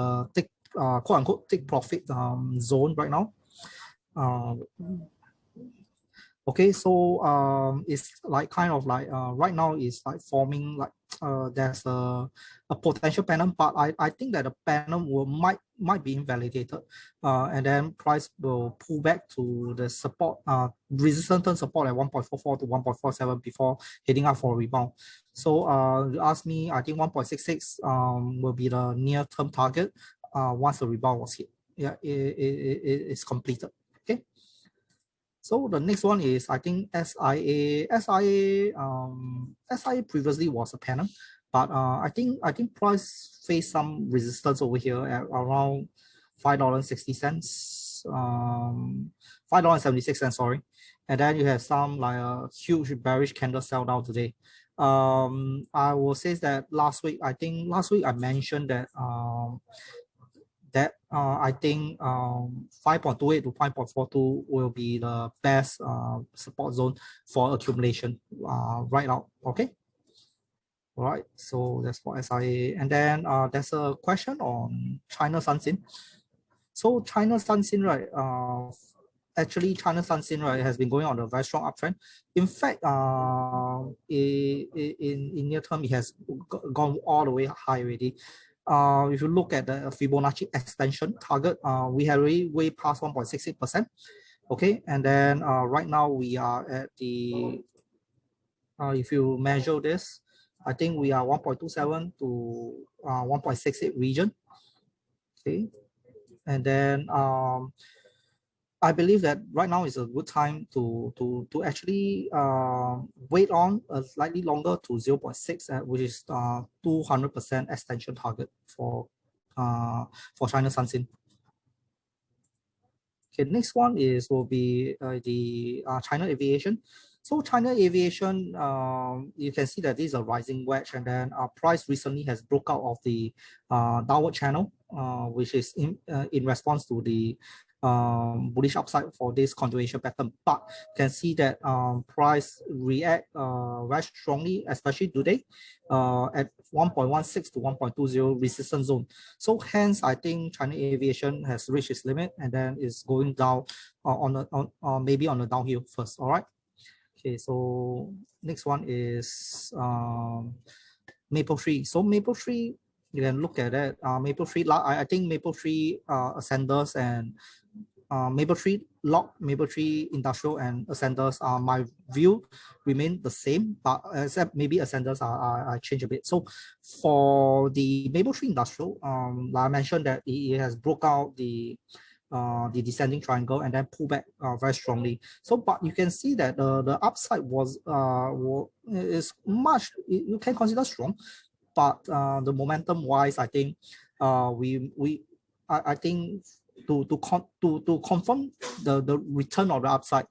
quote unquote take profit zone right now. Okay, so it's like kind of like right now is like forming like there's a potential pattern, but I think that the pattern might be invalidated, and then price will pull back to the support resistance and support at 1.44 to 1.47 before heading up for a rebound. So you ask me, I think 1.66 will be the near term target once the rebound was hit. Yeah, it's completed. Okay. So the next one is, I think, SIA. SIA previously was a panel, but I think price faced some resistance over here at around $5.60, $5.76, sorry. And then you have some like a huge bearish candle sell down today. I will say that last week I mentioned that I think 5.28 to 5.42 will be the best support zone for accumulation right now. Okay. All right. So that's for SIA. And then there's a question on China Sunsin. So China Sunsin, right? Actually, China Sunsin, right, has been going on a very strong uptrend. In fact, in near term, it has gone all the way high already. If you look at the Fibonacci extension target, we have already way past 1.68%. Okay, and then right now we are at the, if you measure this, I think we are 1.27 to 1.68 region. Okay, and then I believe that right now is a good time to actually wait on a slightly longer to 0.6, which is 200% extension target for China Sunsin. Okay, next one will be the China Aviation. So China Aviation, you can see that this is a rising wedge, and then price recently has broke out of the downward channel, which is in response to the bullish upside for this continuation pattern. But you can see that price react very strongly, especially today at 1.16 to 1.20 resistance zone. So hence, I think China Aviation has reached its limit and then is going down maybe on the downhill first. All right. Okay, so next one is Mapletree. So Mapletree, you can look at it. Mapletree, I think Mapletree Ascenders and Mapletree Lock, Mapletree Industrial and Ascenders, my view remain the same, but except maybe Ascenders are changed a bit. So for the Mapletree Industrial, like I mentioned that it has broke out the descending triangle and then pull back very strongly. So, but you can see that the upside is much, you can consider strong, but the momentum wise, I think I think to confirm the return of the upside,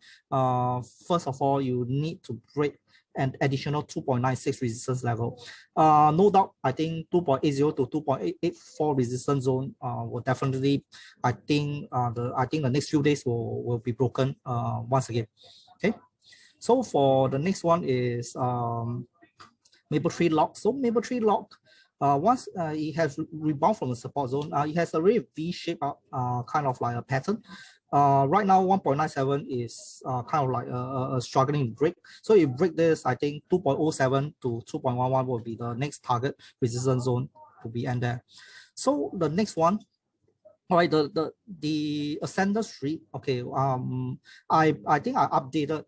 first of all, you need to break an additional 2.96 resistance level. No doubt, I think 2.80 to 2.84 resistance zone will definitely, I think the next few days will be broken once again. Okay, so for the next one is Mapletree Lock. So Mapletree Lock, once it has rebound from the support zone, it has a very V-shaped kind of like a pattern. Right now, 1.97 is kind of like a struggling break. So if break this, I think 2.07 to 2.11 will be the next target resistance zone to be in there. So the next one All right, the Ascenders REIT. Okay, I think I updated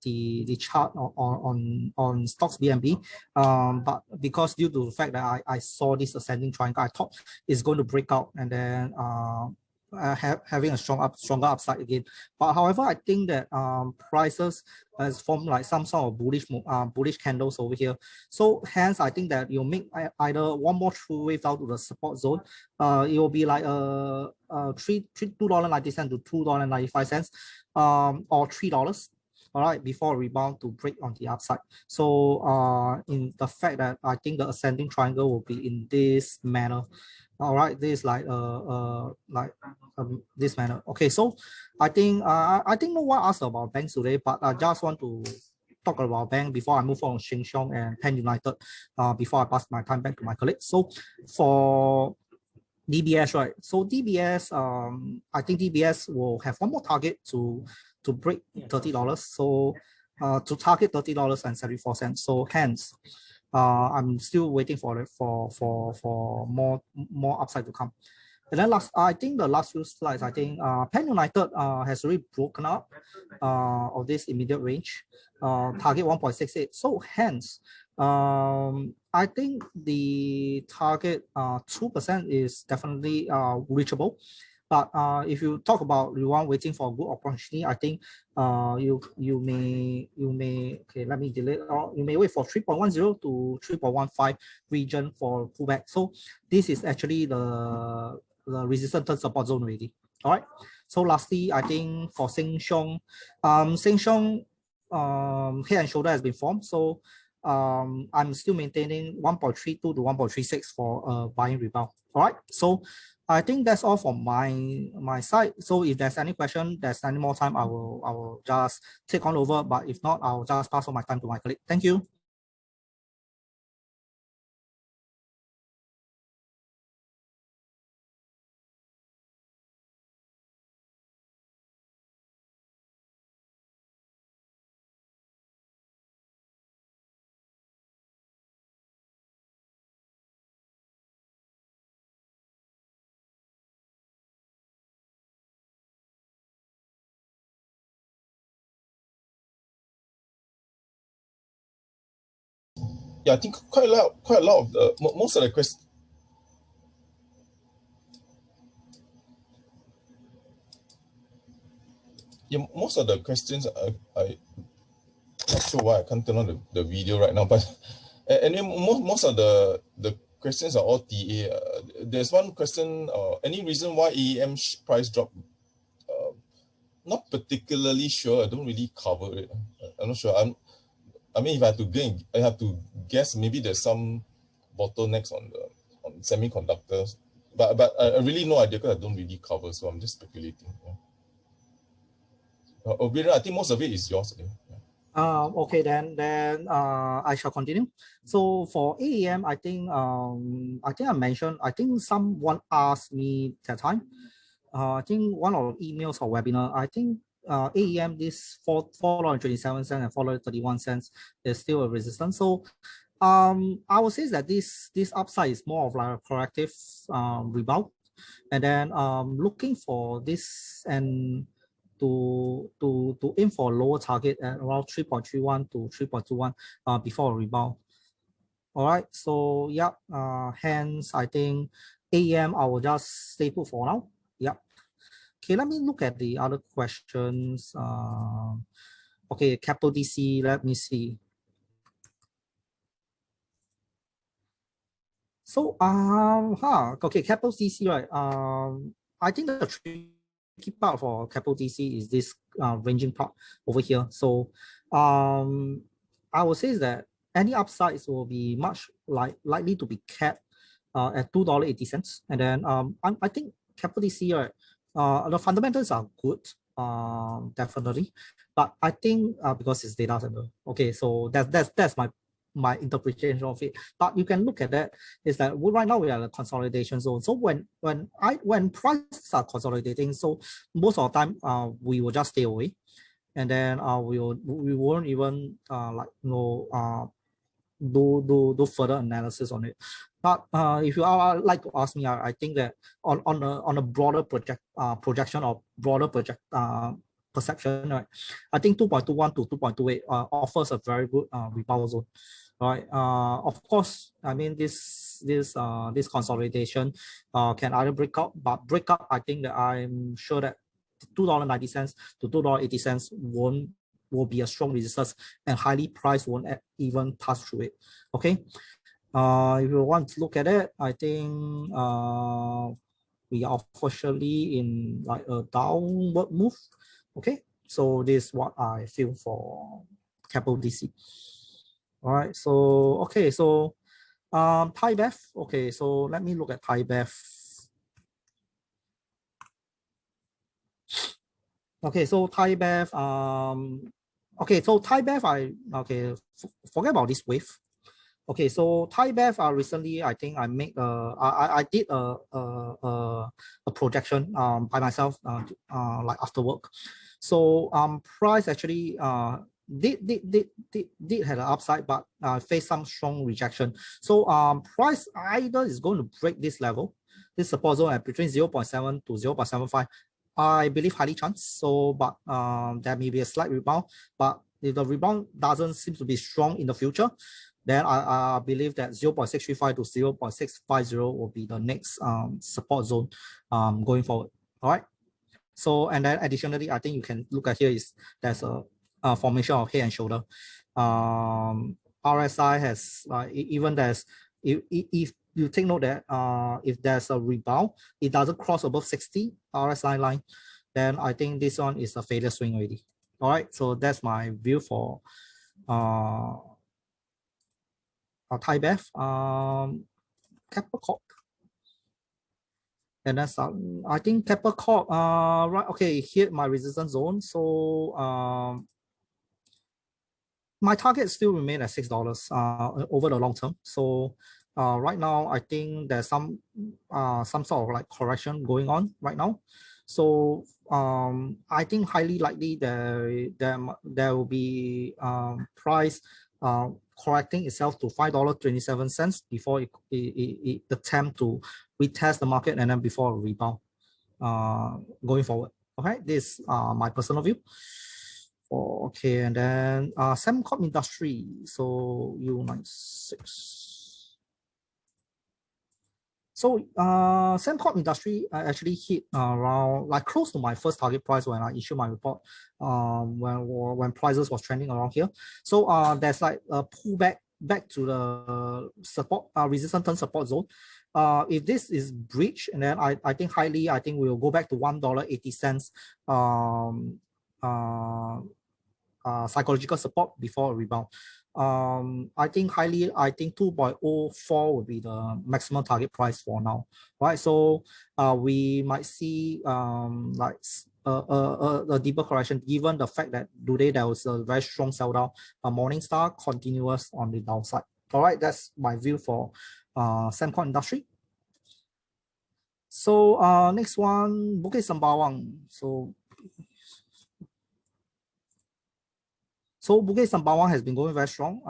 the chart on stocks BNB, but because due to the fact that I saw this ascending triangle, I thought it's going to break out and then having a stronger upside again. But however, I think that prices has formed like some sort of bullish candles over here. So hence, I think that you'll make either one more true wave down to the support zone. It will be like $2.90 to $2.95, or $3. All right, before a rebound to break on the upside. So in the fact that I think the ascending triangle will be in this manner. All right, this is like this manner. Okay, so I think no one asked about banks today, but I just want to talk about bank before I move on to Sheng Siong and Penn United. Before I pass my time back to my colleague. So for DBS, right? So DBS, I think DBS will have one more target to break $30. So to target $30.74. So hence, I'm still waiting for it for more upside to come. And then I think the last few slides, I think Penn United has already broken up of this immediate range, target 1.68. So hence, I think the target 2% is definitely reachable. But if you talk about you want waiting for a good opportunity, I think you may okay, let me delete, or you may wait for 3.10 to 3.15 region for pullback. So this is actually the resistance and support zone already. All right. So lastly, I think for Sheng Siong, head and shoulder has been formed. So I'm still maintaining 1.32 to 1.36 for buying rebound. All right. So I think that's all from my side. So if there's any question, there's any more time, I will just take on over. But if not, I'll just pass on my time to my colleague. Thank you. Yeah, I think quite a lot of the most of the questions. Yeah, most of the questions I'm not sure why I can't turn on the video right now, but anyway, most of the questions are all TA. There's one question, any reason why AEM price drop? Not particularly sure. I don't really cover it. I'm not sure. I mean, if I have to guess, maybe there's some bottlenecks on semiconductors, but I really no idea because I don't really cover, so I'm just speculating. Yeah. I think most of it is yours. Yeah. Okay, then I shall continue. So for AEM, I think I mentioned. I think someone asked me that time. I think one of the emails or webinar. I think AEM this $4.27 and $4.31 is still a resistance. So I would say that this upside is more of like a corrective rebound, and then looking for this and to aim for a lower target at around 3.31 to 3.21 before a rebound. All right, so yeah, hence I think AEM I will just stay put for now. Yeah. Okay, let me look at the other questions. Okay, Capital DC, let me see. So okay, Capital DC, right? I think the tricky part for Capital DC is this ranging part over here. So I would say that any upsides will be much likely to be capped at $2.80. And then I think Capital DC, right, the fundamentals are good, definitely. But I think because it's data center, okay, so that's my interpretation of it. But you can look at that is that right now we are in a consolidation zone. So when prices are consolidating, so most of the time we will just stay away, and then we won't even do further analysis on it. But if you are like to ask me, I think that on a broader projection or broader perception, right, I think 2.21 to 2.28 offers a very good rebound zone. Right. Of course, I mean this consolidation can either break up, but break up, I think that I'm sure that $2.90 to $2.80 will be a strong resistance, and highly priced won't even pass through it. Okay. If you want to look at it, I think we are officially in like a downward move. Okay. So this is what I feel for Capital DC. All right, so okay, so Thai Bev. Okay, so let me look at Thai Bev. Okay, so Thai Bev. Okay, so Thai Bev. Forget about this wave. Okay, so Thai Bev. Recently, I think I make I did a projection by myself like after work. So price actually did have an upside, but face some strong rejection. So price either is going to break this level, this support zone at between 0.7 to 0.75. I believe highly chance. So, but there may be a slight rebound. But if the rebound doesn't seem to be strong in the future, then I believe that 0.635 to 0.650 will be the next support zone going forward. All right. So, and then additionally, I think you can look at here is there's a formation of head and shoulder. RSI has even there's if you take note that if there's a rebound, it doesn't cross above 60 RSI line, then I think this one is a failure swing already. All right, so that's my view for Thai Bev, Capital Corp. And that's I think Capital Corp, right, okay, hit my resistance zone. So my target still remain at $6 over the long term. So right now, I think there's some sort of like correction going on right now. So I think highly likely there will be price correcting itself to $5.27 before it attempt to retest the market, and then before a rebound going forward. Okay, this is my personal view. Okay, and then Semcorp industry, so U96. So Semcorp industry actually hit around like close to my first target price when I issued my report when prices was trending around here. So there's like a pullback back to the support resistance turn support zone. If this is breached, and then I think highly, I think we'll go back to $1.80 psychological support before a rebound. I think highly, I think 2.04 would be the maximum target price for now, right? So we might see like a deeper correction, given the fact that today there was a very strong sell down. Morningstar continuous on the downside. All right, that's my view for Semcorp industry. So next one, Bukit Sembawang. So Bukit Sembawang has been going very strong.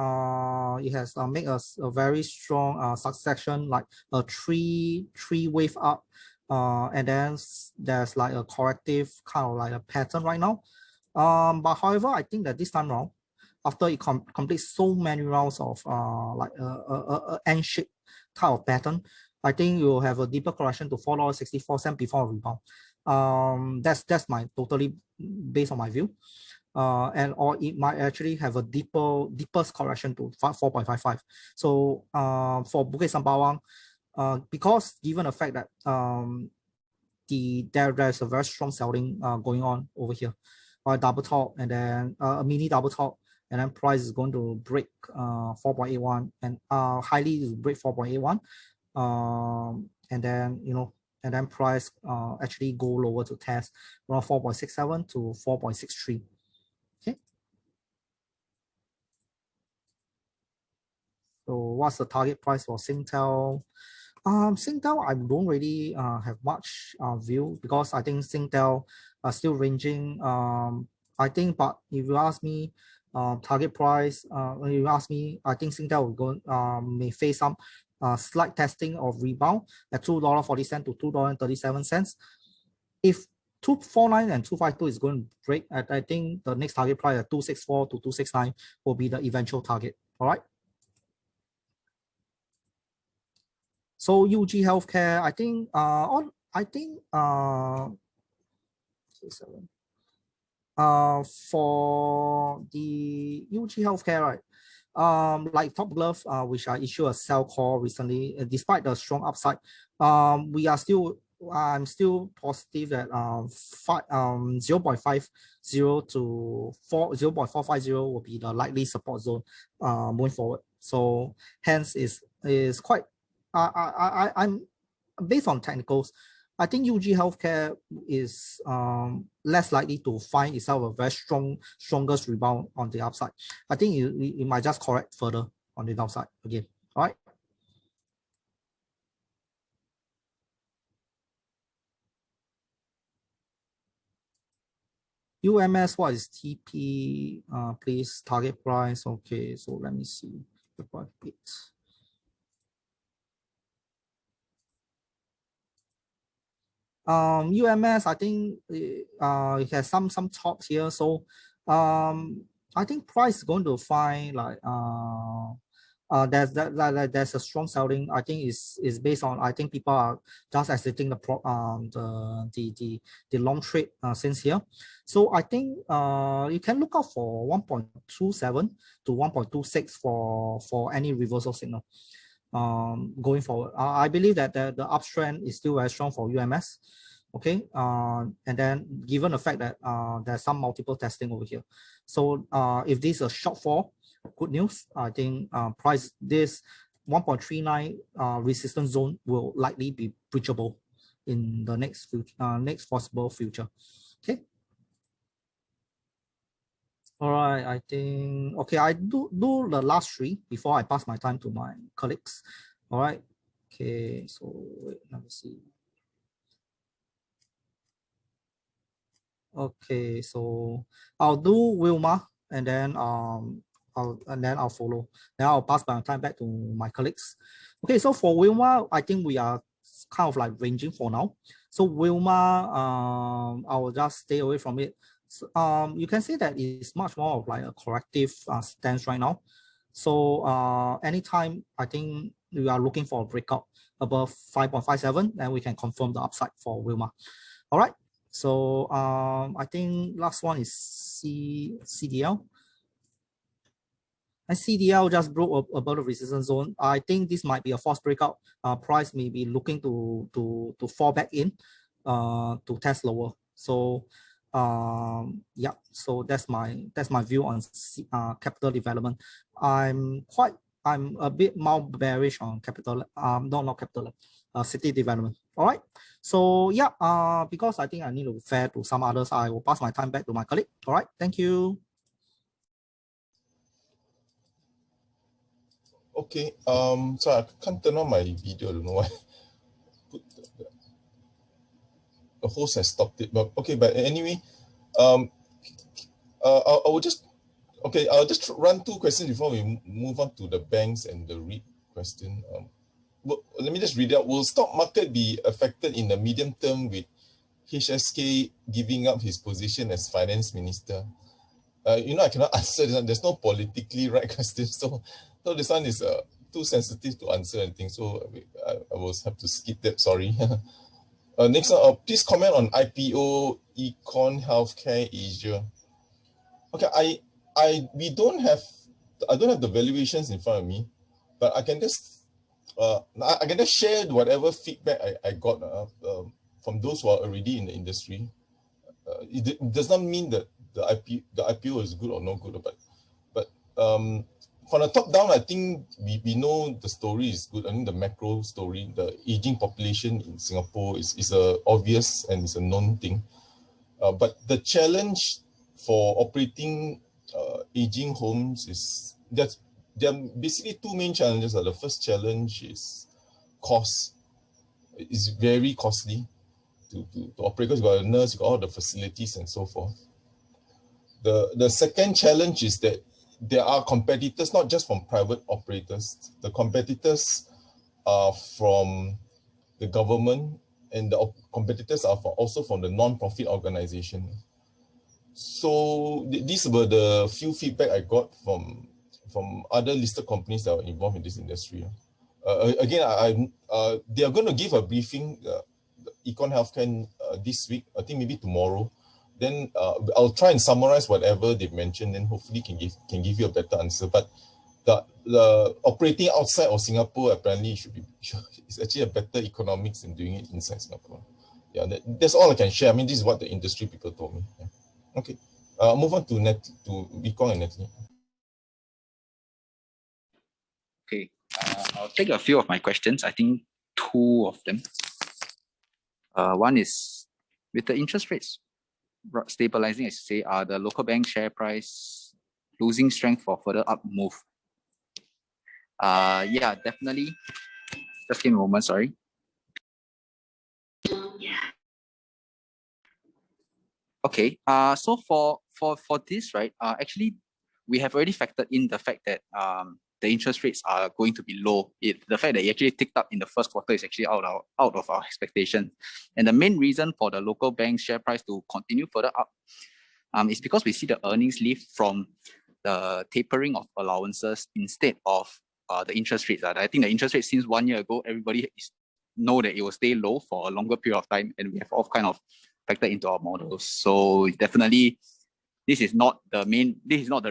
It has made a very strong succession, like a three wave up, and then there's like a corrective kind of like a pattern right now. But however, I think that this time around, after it completes so many rounds of like a N-shaped type of pattern, I think you'll have a deeper correction to $4.64 before a rebound. That's my totally based on my view. Or it might actually have a deepest correction to 4.55. So for Bukit Sembawang, because given the fact that there's a very strong selling going on over here, double top and then a mini double top, and then price is going to break 4.81 and highly is break 4.81, and then and then price actually go lower to test around 4.67 to 4.63. Okay. So what's the target price for Singtel? Singtel, I don't really have much view, because I think Singtel are still ranging. I think, but if you ask me, target price, when you ask me, I think Singtel will go may face some slight testing of rebound at $2.40 to $2.37. If 249 and 252 is going to break, I think the next target price at 264 to 269 will be the eventual target. All right. So UG Healthcare, I think for the UG Healthcare, right? Like Top Glove, which I issued a sell call recently, despite the strong upside, I'm still positive that 0.50 to 0.450 will be the likely support zone moving forward. So hence is quite I'm based on technicals. I think UG Healthcare is less likely to find itself a very strongest rebound on the upside. I think it might just correct further on the downside again. All right. UMS, what is TP? Please, target price. Okay, so let me see the price bit. UMS, I think it has some tops here. So I think price is going to find like there's a strong selling. I think is based on, I think people are just exiting the long trade since here. So I think you can look out for 1.27 to 1.26 for any reversal signal. Going forward, I believe that the uptrend is still very strong for UMS. Okay, and then given the fact that there's some multiple testing over here, so if this is a short fall, good news. I think price this 1.39 resistance zone will likely be breachable in the next possible future. Okay. All right, I think, okay, I do the last three before I pass my time to my colleagues. All right, okay, so wait, let me see. Okay, so I'll do Wilma and then I'll follow. Then I'll pass my time back to my colleagues. Okay, so for Wilma, I think we are kind of like ranging for now. So Wilma, I will just stay away from it. So, you can see that it's much more of like a corrective stance right now. So anytime I think we are looking for a breakout above 5.57, then we can confirm the upside for Wilma. All right. So I think last one is CDL. And CDL just broke above the resistance zone. I think this might be a false breakout. Price may be looking to fall back in to test lower. So yeah, so that's my view on capital development. I'm a bit more bearish on capital, not capital, city development. All right. So yeah, because I think I need to be fair to some others, I will pass my time back to my colleague. All right. Thank you. Okay. So I can't turn on my video. I don't know why. The host has stopped it. But okay. But anyway, I will just I'll just run two questions before we move on to the banks and the REIT question. Let me just read out. Will stock market be affected in the medium term with HSK giving up his position as finance minister? I cannot answer this one. There's no politically right question. So this one is too sensitive to answer anything. So I will have to skip that. Sorry. Next one, please comment on IPO Econ Healthcare Asia. Okay, I don't have the valuations in front of me, but I can just share whatever feedback I got from those who are already in the industry. It does not mean that the IPO is good or no good, but from the top down, I think we know the story is good. I think the macro story, the aging population in Singapore is a obvious and it's a known thing. But the challenge for operating aging homes is that there are basically two main challenges. The first challenge is cost. It's very costly to operate because you've got a nurse, you've got all the facilities and so forth. The second challenge is that there are competitors, not just from private operators. The competitors are from the government, and the competitors are also from the non-profit organization. So these were the few feedback I got from other listed companies that are involved in this industry. Again, they are going to give a briefing, Econ Healthcare, this week. I think maybe tomorrow. Then I'll try and summarize whatever they've mentioned, and hopefully can give you a better answer. But the operating outside of Singapore apparently it's actually a better economics than doing it inside Singapore. Yeah, that's all I can share. I mean, this is what the industry people told me. Yeah. Okay, move on to Wee-Kwang and Natalie. Okay, I'll take a few of my questions. I think two of them. One is, with the interest rates stabilizing, as you say, are the local bank share price losing strength for further up move? Yeah, definitely. Just give me a moment, sorry. Okay, so for this, right, actually, we have already factored in the fact that the interest rates are going to be low. The fact that it actually ticked up in the first quarter is actually out of our expectation. And the main reason for the local bank share price to continue further up is because we see the earnings lift from the tapering of allowances instead of the interest rates. I think the interest rate since 1 year ago, everybody know that it will stay low for a longer period of time, and we have all kind of factored into our models. So definitely, this is not the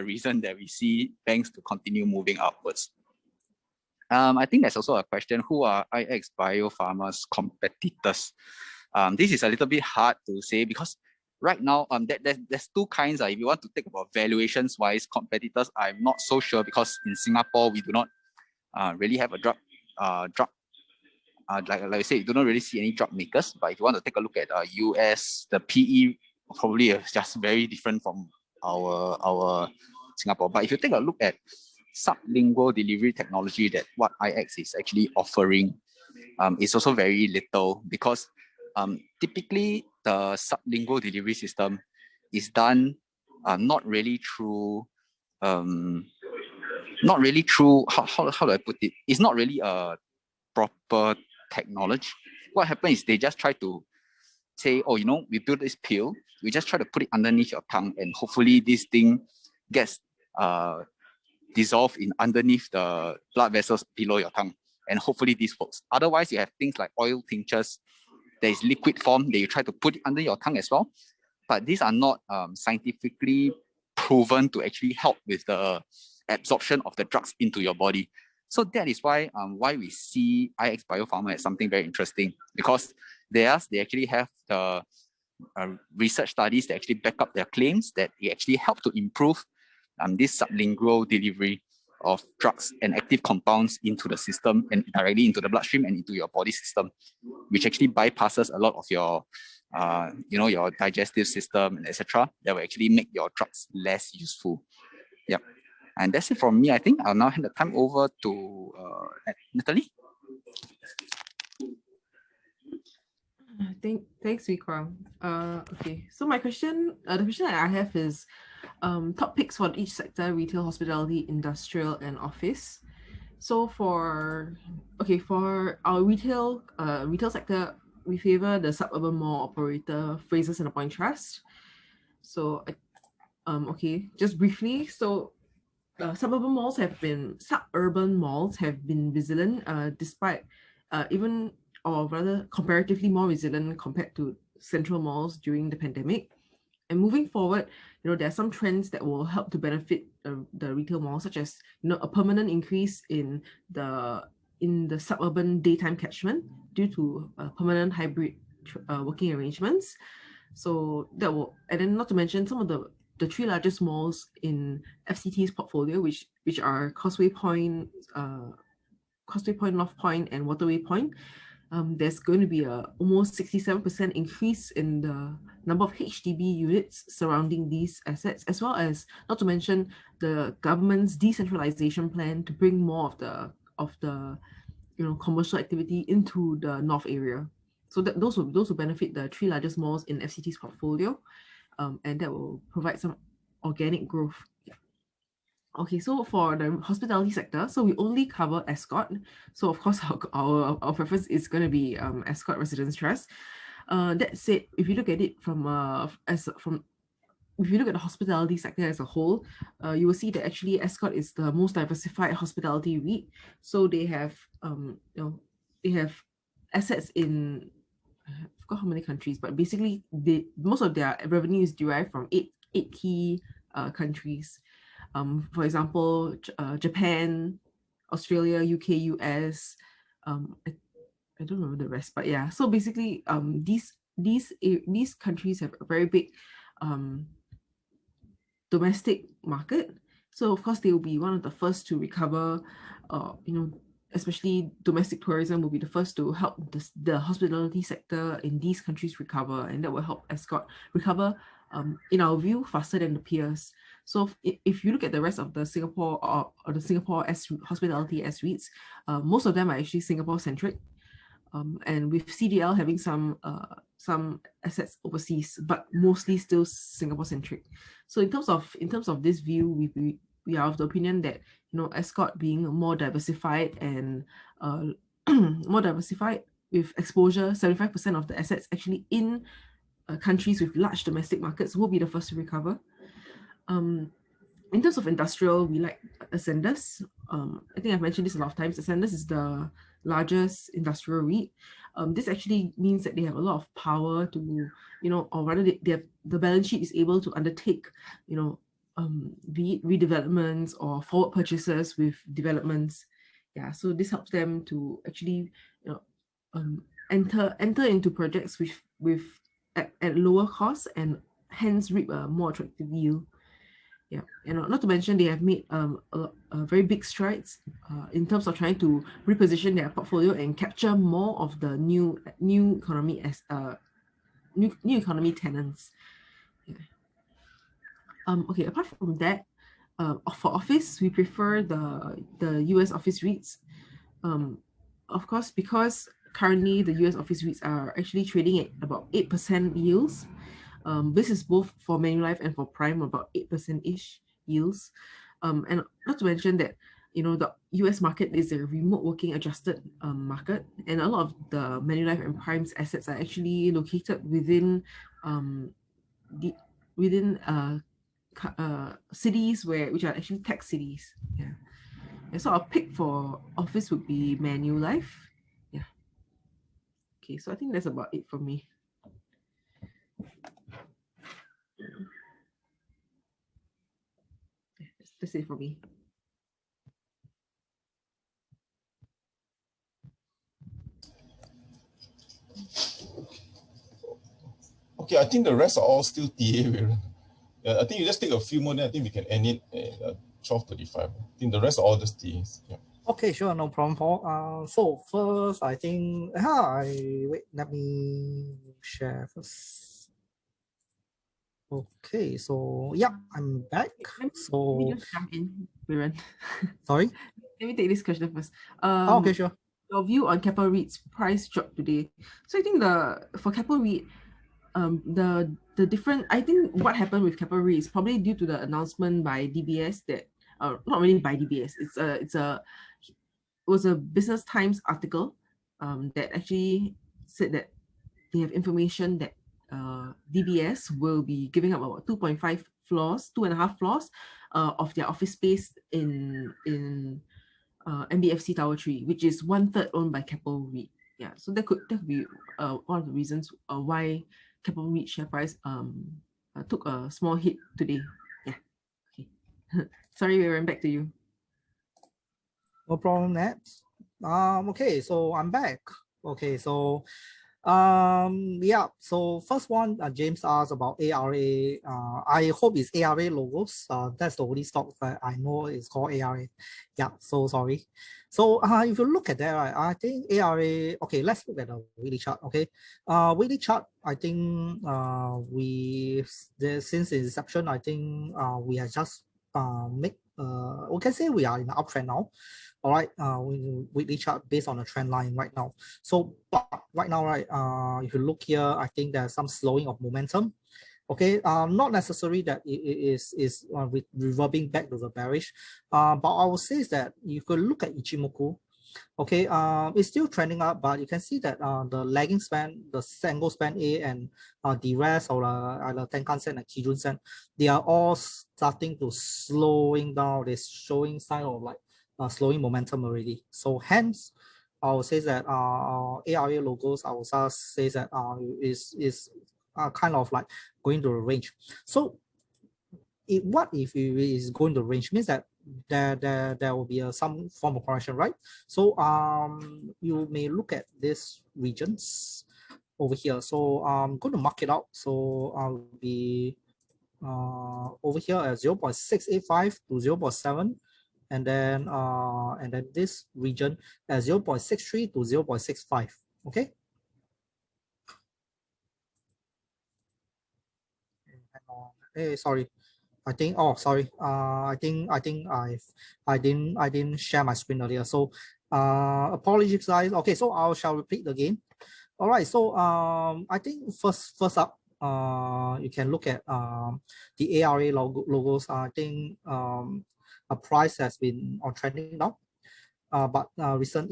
reason that we see banks to continue moving upwards. I think there's also a question, who are IX Biopharma's competitors? This is a little bit hard to say because right now, there's two kinds. If you want to think about valuations wise, competitors, I'm not so sure because in Singapore, we do not really have a drug like I say, you do not really see any drug makers. But if you want to take a look at US, the PE probably is just very different from our Singapore. But if you take a look at sublingual delivery technology, that what IX is actually offering is also very little because typically the sublingual delivery system is done not really through how do I put it? It's not really a proper technology. What happens is they just try to say, oh, we built this pill, we just try to put it underneath your tongue, and hopefully this thing gets dissolved underneath the blood vessels below your tongue, and hopefully this works. Otherwise, you have things like oil tinctures. There is liquid form that you try to put it under your tongue as well, but these are not scientifically proven to actually help with the absorption of the drugs into your body. So that is why we see IX Biopharma as something very interesting, because they actually have the research studies that actually back up their claims that it actually help to improve this sublingual delivery of drugs and active compounds into the system and directly into the bloodstream and into your body system, which actually bypasses a lot of your your digestive system and etc. That will actually make your drugs less useful. Yep. And that's it from me. I think I'll now hand the time over to Natalie. Thanks, Wee-Kwang. Okay, so my question, the question that I have is top picks for each sector: retail, hospitality, industrial, and office. So for our retail sector, we favor the suburban mall operator Frasers and Point Trust. So okay, just briefly, so suburban malls have been resilient despite or rather comparatively more resilient compared to central malls during the pandemic. And moving forward, there are some trends that will help to benefit the retail malls, such as a permanent increase in the suburban daytime catchment due to permanent hybrid working arrangements. So that will, and then not to mention some of the three largest malls in FCT's portfolio, which are Causeway Point, North Point, and Waterway Point. There's going to be a almost 67% increase in the number of HDB units surrounding these assets, as well as, not to mention, the government's decentralization plan to bring more of the commercial activity into the north area. So that those will benefit the three largest malls in FCT's portfolio, and that will provide some organic growth. Okay, so for the hospitality sector, so we only cover Ascott. So of course, our preference is going to be Ascott Residence Trust. That said, if you look at it if you look at the hospitality sector as a whole, you will see that actually Ascott is the most diversified hospitality REIT. So they have they have assets in, I forgot how many countries, but basically most of their revenue is derived from eight key countries. For example, Japan, Australia, UK, US. I don't remember the rest, but yeah. So basically, these countries have a very big domestic market. So of course, they will be one of the first to recover. Especially domestic tourism will be the first to help the hospitality sector in these countries recover, and that will help Ascott recover, in our view, faster than the peers. So if you look at the rest of the Singapore or the Singapore hospitality as REITs, most of them are actually Singapore centric, and with CDL having some assets overseas, but mostly still Singapore centric. So in terms of this view, we are of the opinion that Ascott being more diversified and more diversified with exposure, 75% of the assets actually in countries with large domestic markets will be the first to recover. In terms of industrial, we like Ascendas. I think I've mentioned this a lot of times. Ascendas is the largest industrial REIT. This actually means that they have a lot of power to, or rather the balance sheet is able to undertake, be it redevelopments or forward purchases with developments. Yeah, so this helps them to actually, enter into projects with at lower costs and hence reap a more attractive yield. Yeah, and not to mention they have made very big strides in terms of trying to reposition their portfolio and capture more of the new economy as new economy tenants. Yeah. Okay, apart from that, for office, we prefer the US office REITs. Of course, because currently the US office REITs are actually trading at about 8% yields. This is both for Manulife and for Prime, about 8%-ish yields. And not to mention that, the US market is a remote working adjusted market, and a lot of the Manulife and Prime's assets are actually located within cities which are actually tech cities. Yeah. And so our pick for office would be Manulife. Yeah. Okay, so I think that's about it for me. That's it for me. Okay, I think the rest are all still TA. I think you just take a few more, then I think we can end it at 12:35. I think the rest are all just TAs. Yeah. Okay, sure, no problem, Paul. So first, I think, let me share first. Okay, so yeah, I'm back. Let me just jump in, Viren. Sorry? Let me take this question first. Okay, sure. Your view on Keppel REIT's price drop today. So I think for Keppel REIT, the different, I think what happened with Keppel REIT is probably due to the announcement by DBS that, not really by DBS, it was a Business Times article that actually said that they have information that DBS will be giving up about 2.5 floors, 2.5 floors of their office space in MBFC Tower 3, which is 1/3 owned by Keppel REIT. Yeah, so that could be one of the reasons why Keppel REIT share price took a small hit today. Yeah. Okay. Sorry, Viren, back to you. No problem, Nat. Okay, so I'm back. Okay, so yeah, so first one, James asked about ARA. I hope it's ARA logos. That's the only stock that I know is called ARA. Yeah, so sorry. So if you look at that, right, I think ARA, okay, let's look at the weekly chart. Okay, weekly chart, I think since the inception, I think we have just we can say we are in the uptrend now. All right, weekly chart based on a trend line right now. So, but right now, right, if you look here, I think there's some slowing of momentum. Okay, not necessary that it is reverbing back to the bearish, but I would say is that you could look at Ichimoku. Okay, it's still trending up, but you can see that the lagging span, the Sengo span A and the rest of the Tenkan-sen and Kijun-sen, they are all starting to slowing down. They're showing sign of like slowing momentum already. So hence, I would say that ARA logos, I would say that is kind of like going to the range. So what if it is going to range means that there will be some form of correction, right? So you may look at these regions over here. So I'm going to mark it out. So I'll be over here at 0.685 to 0.7, and then this region at 0.63 to 0.65. Okay. Hey, sorry. I think, oh, sorry. I think I didn't share my screen earlier. So apologies, guys. Okay, so I shall repeat again. All right. So I think first up, you can look at the ARA logos. I think a price has been on trending now. But recent,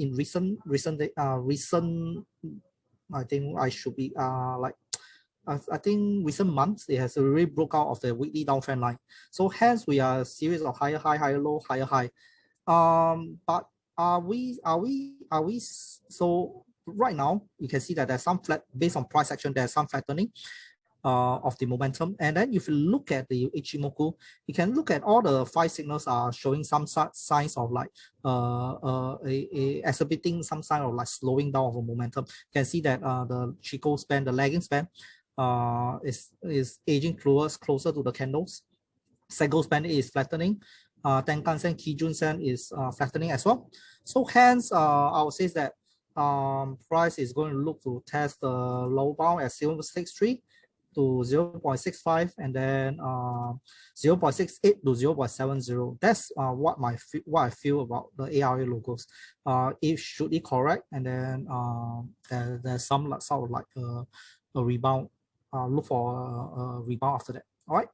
I think I should be like. I think recent months it has already broke out of the weekly downtrend line. So hence we are a series of higher high, higher low, higher high. But are we so right now you can see that there's some flat based on price action, there's some flattening of the momentum. And then if you look at the Ichimoku, you can look at all the 5 signals are showing some signs of like exhibiting some sign of like slowing down of the momentum. You can see that the Chikou span, the lagging span, is aging closer to the candles. Sengo span is flattening. Tenkan-sen, Kijun-sen is flattening as well. So hence, I would say that price is going to look to test the low bound at 0.63 to 0.65, and then 0.68 to 0.70. That's what I feel about the ARA logos. It should be correct, and then there's some sort of like a rebound. Look for a rebound after that. All right.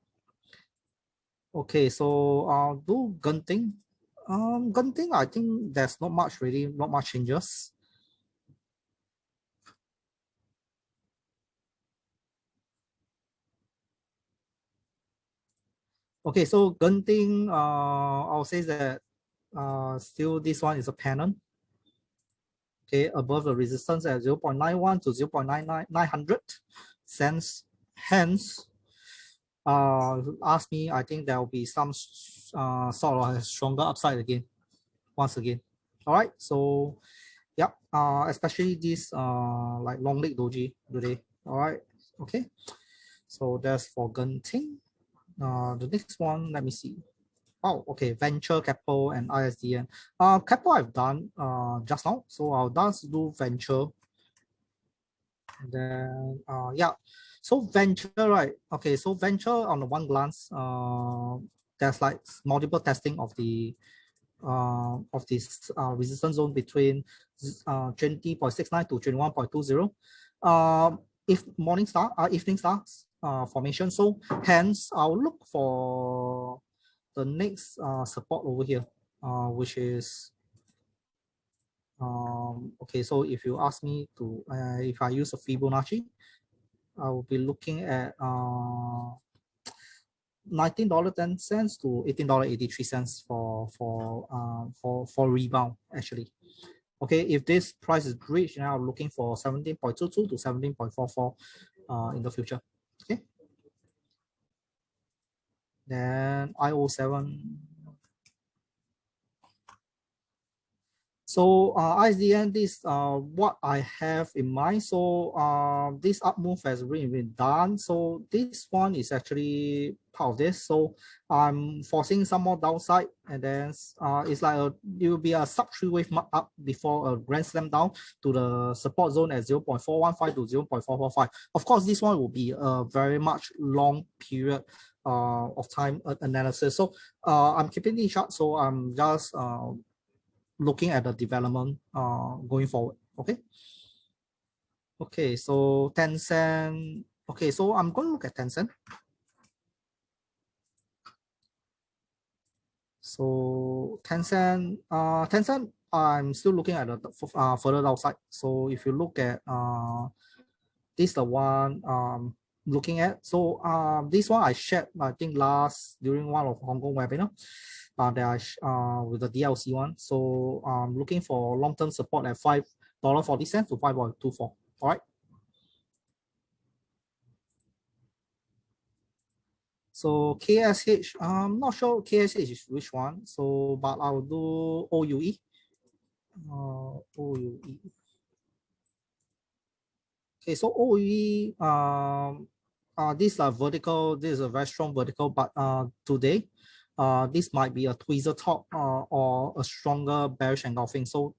Okay, so do Genting. Genting, I think there's not much changes. Okay, so Genting, I'll say that still this one is a pennant. Okay, above the resistance at 0.91 to 0.900 cents. Hence, ask me, I think there will be some sort of stronger upside again, once again. All right, so yeah, especially this like long leg doji today. All right, okay. So that's for Genting. The next one, let me see. Oh, okay, venture capital and ISDN. Capital I've done just now, so I'll just do venture. And then yeah, so venture, right? Okay, so venture on the one glance, there's like multiple testing of the this resistance zone between 20.69 to 21.20. If morning star, evening stars formation. So hence I'll look for the next support over here, which is okay. So if you ask me to, if I use a Fibonacci, I will be looking at $19.10 to $18.83 for rebound actually. Okay, if this price is breached, now I'm looking for 17.22 to 17.44 in the future. Okay. Then IO7. So ISDN, this what I have in mind. So this up move has really been done. So this one is actually part of this. So I'm forcing some more downside, and then it's like it will be a sub 3 wave mark up before a grand slam down to the support zone at 0.415 to 0.445. Of course, this one will be a very much long period of time analysis. So I'm keeping it short. So I'm just looking at the development going forward. Okay. Okay, so Tencent. Okay, so I'm going to look at Tencent. So Tencent, I'm still looking at the further downside. So if you look at this, the one looking at. So this one I shared, I think during one of Hong Kong webinar that I with the DLC one. So I'm looking for long-term support at $5.40 to 5.24. All right. So KSH, I'm not sure KSH is which one. So, but I'll do OUE. OUE. Okay, so OUE, this is a vertical. This is a very strong vertical, but today, this might be a tweezer top or a stronger bearish engulfing. So,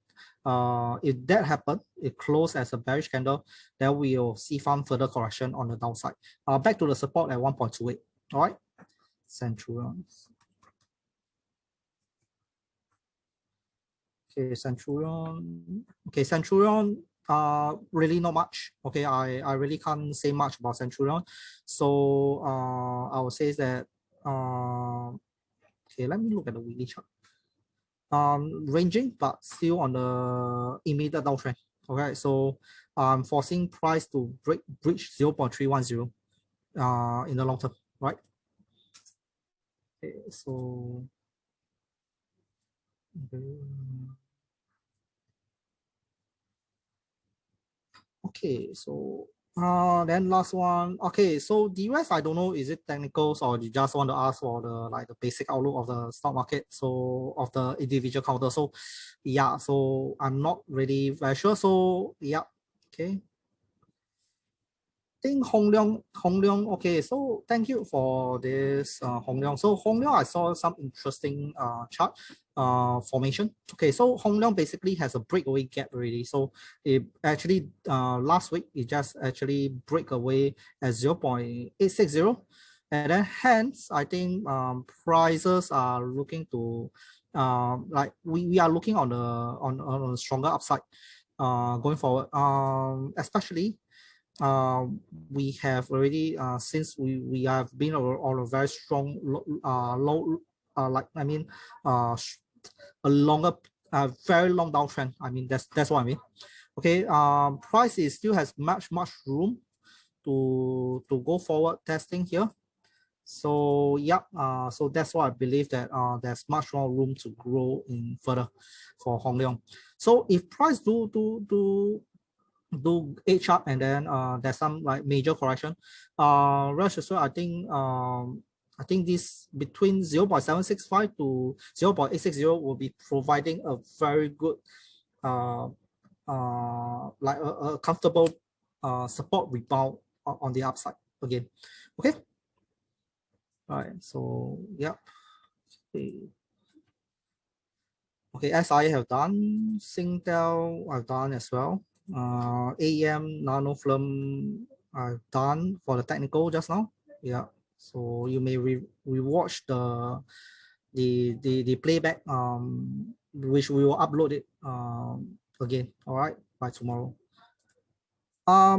if that happens, it closed as a bearish candle, then we'll see some further correction on the downside. Back to the support at 1.28. All right. Centurion. Okay, Centurion. Okay, Centurion. Really not much. Okay, I really can't say much about Centurion. So I would say that okay, let me look at the weekly chart. Ranging, but still on the immediate downtrend. Okay, so I'm forcing price to breach 0.310 in the long term, right? Okay, so okay, so then last one. Okay, so the US, I don't know, is it technicals or you just want to ask for the basic outlook of the stock market, so of the individual counter. So yeah, so I'm not really very sure. So yeah, okay. I think Hong Leong, okay, so thank you for this Hong Leong. So Hong Leong, I saw some interesting chart formation. Okay, so Hong Leong basically has a breakaway gap already. So it actually last week it just actually break away at 0.860, and then hence I think prices are looking to like we are looking on a stronger upside going forward, especially we have already since we have been on a very strong a longer very long downtrend. I mean that's what I mean. Okay, price is still has much room to go forward testing here. So yeah, so that's why I believe that there's much more room to grow in further for Hong Leong. So if price do edge up and then there's some like major correction, rest assured, I think this between 0.765 to 0.860 will be providing a very good like a comfortable support rebound on the upside again. Okay, all right, so yeah. Okay, SI have done, Singtel I've done as well. AEM, Nanofilm I've done for the technical just now. Yeah, so you may rewatch the playback which we will upload it again, all right, by tomorrow.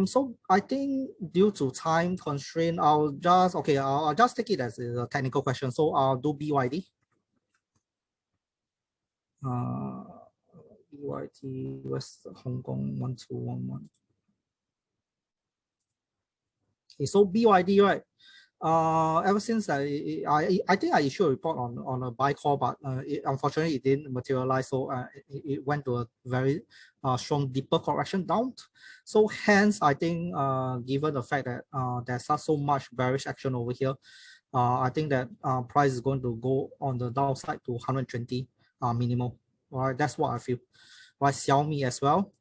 So I think due to time constraint, I'll just take it as a technical question. So I'll do BYD. BYD West Hong Kong 1211. Okay, so BYD, right? Ever since I think I issued a report on a buy call, but unfortunately it didn't materialize. So it went to a very strong deeper correction down. So hence I think given the fact that there's not so much bearish action over here, I think that price is going to go on the downside to 120 minimum. All right, that's what I feel. Right, Xiaomi as well.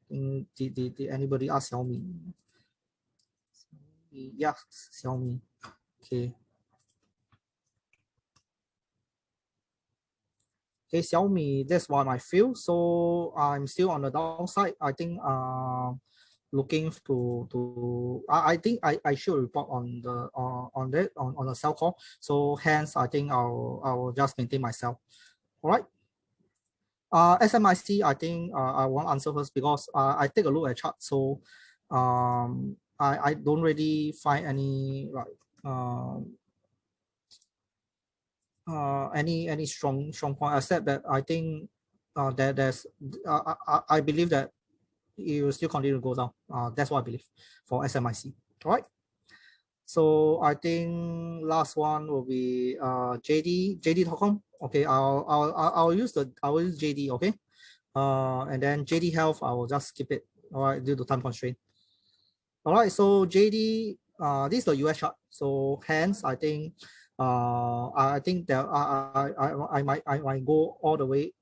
Did anybody ask Xiaomi? Yeah, Xiaomi. Okay. Okay, Xiaomi, that's what I feel. So I'm still on the downside. I think looking to I think I should report on the on the sell call. So hence I think I will just maintain myself. All right. SMIC, I think I want to answer first because I take a look at chart. So I don't really find any like any strong point, except that I think that there's I believe that it will still continue to go down. That's what I believe for SMIC. All right. So I think last one will be JD.com. Okay, I'll use JD. Okay, and then JD Health I will just skip it. All right, due to time constraint. All right, so JD, this is the US chart. So hence I think that I might go all the way.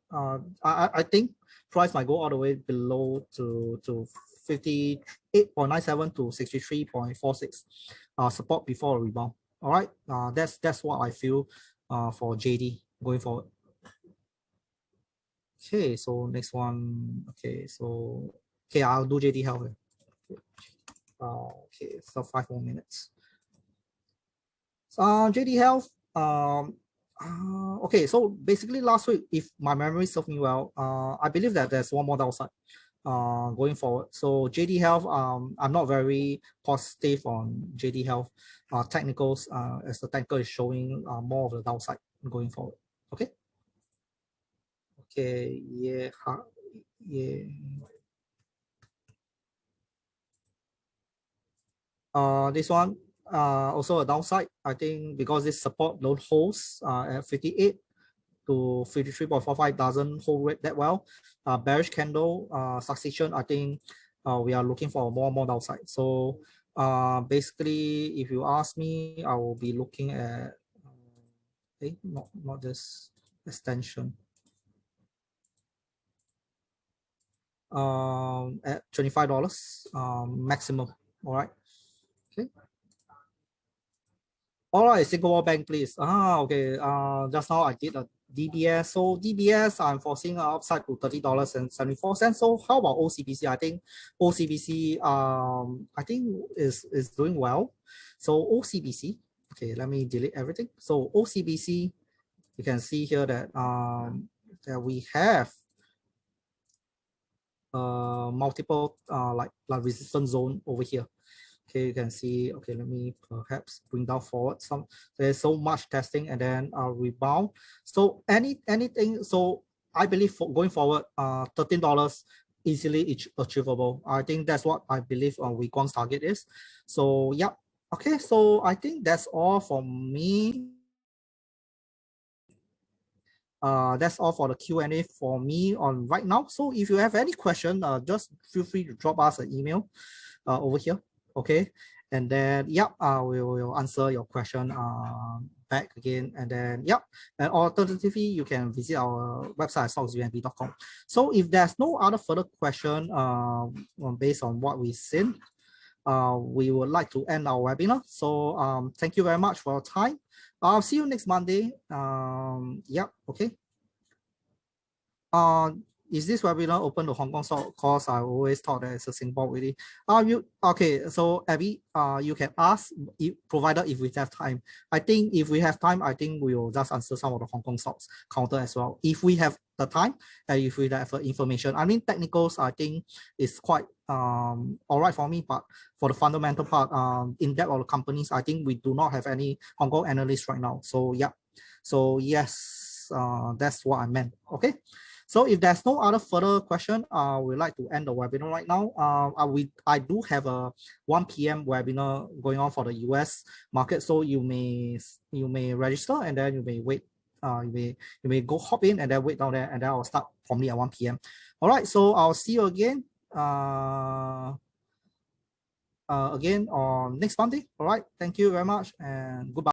I think price might go all the way below to 58.97 to 63.46. Support before a rebound. All right, that's what I feel for JD going forward. Okay, so next one. Okay, so I'll do JD Health. Okay, so 5 more minutes. JD Health. Okay, so basically last week, if my memory serves me well, I believe that there's one more downside going forward. So JD Health, I'm not very positive on JD Health technicals, as the technical is showing more of the downside going forward. Okay. Okay. Yeah. Yeah. This one also a downside, I think, because this support don't holds at 58 to 53.45 doesn't hold that well. Bearish candle succession, I think we are looking for more downside. So basically, if you ask me, I will be looking at not this extension. At $25 maximum. All right. Okay. All right, Singapore Bank, please. Okay. Just now I did a DBS. So DBS, I'm foreseeing an upside to $30.74. So how about OCBC? I think OCBC, I think is doing well. So OCBC, okay, let me delete everything. So OCBC, you can see here that that we have multiple like resistance zone over here. Okay, you can see. Okay, let me perhaps bring down forward some. There's so much testing and then rebound. So anything. So I believe for going forward, $13 easily achievable. I think that's what I believe Wee Kuang's target is. So yeah. Okay, so I think that's all from me. That's all for the Q&A for me on right now. So if you have any question, just feel free to drop us an email over here. Okay, and then yeah, we will answer your question back again. And then yeah, and alternatively, you can visit our website at stocksvnb.com. So if there's no other further question based on what we've seen, we would like to end our webinar. So thank you very much for your time. I'll see you next Monday. Yeah, okay. Is this webinar open to Hong Kong stock? Of course, I always thought that it's a Singapore really. Okay, so Abby, you can ask, provided if we have time. I think if we have time, I think we will just answer some of the Hong Kong stocks counter as well. If we have the time, and if we have information. I mean, technicals, I think is quite all right for me, but for the fundamental part, in depth of the companies, I think we do not have any Hong Kong analysts right now. So yeah, so yes, that's what I meant. Okay. So if there's no other further question, we'd like to end the webinar right now. I do have a 1 p.m. webinar going on for the US market, so you may register and then you may wait. You may go hop in and then wait down there, and then I'll start promptly at 1 p.m. All right, so I'll see you again. Again on next Monday. All right, thank you very much and goodbye.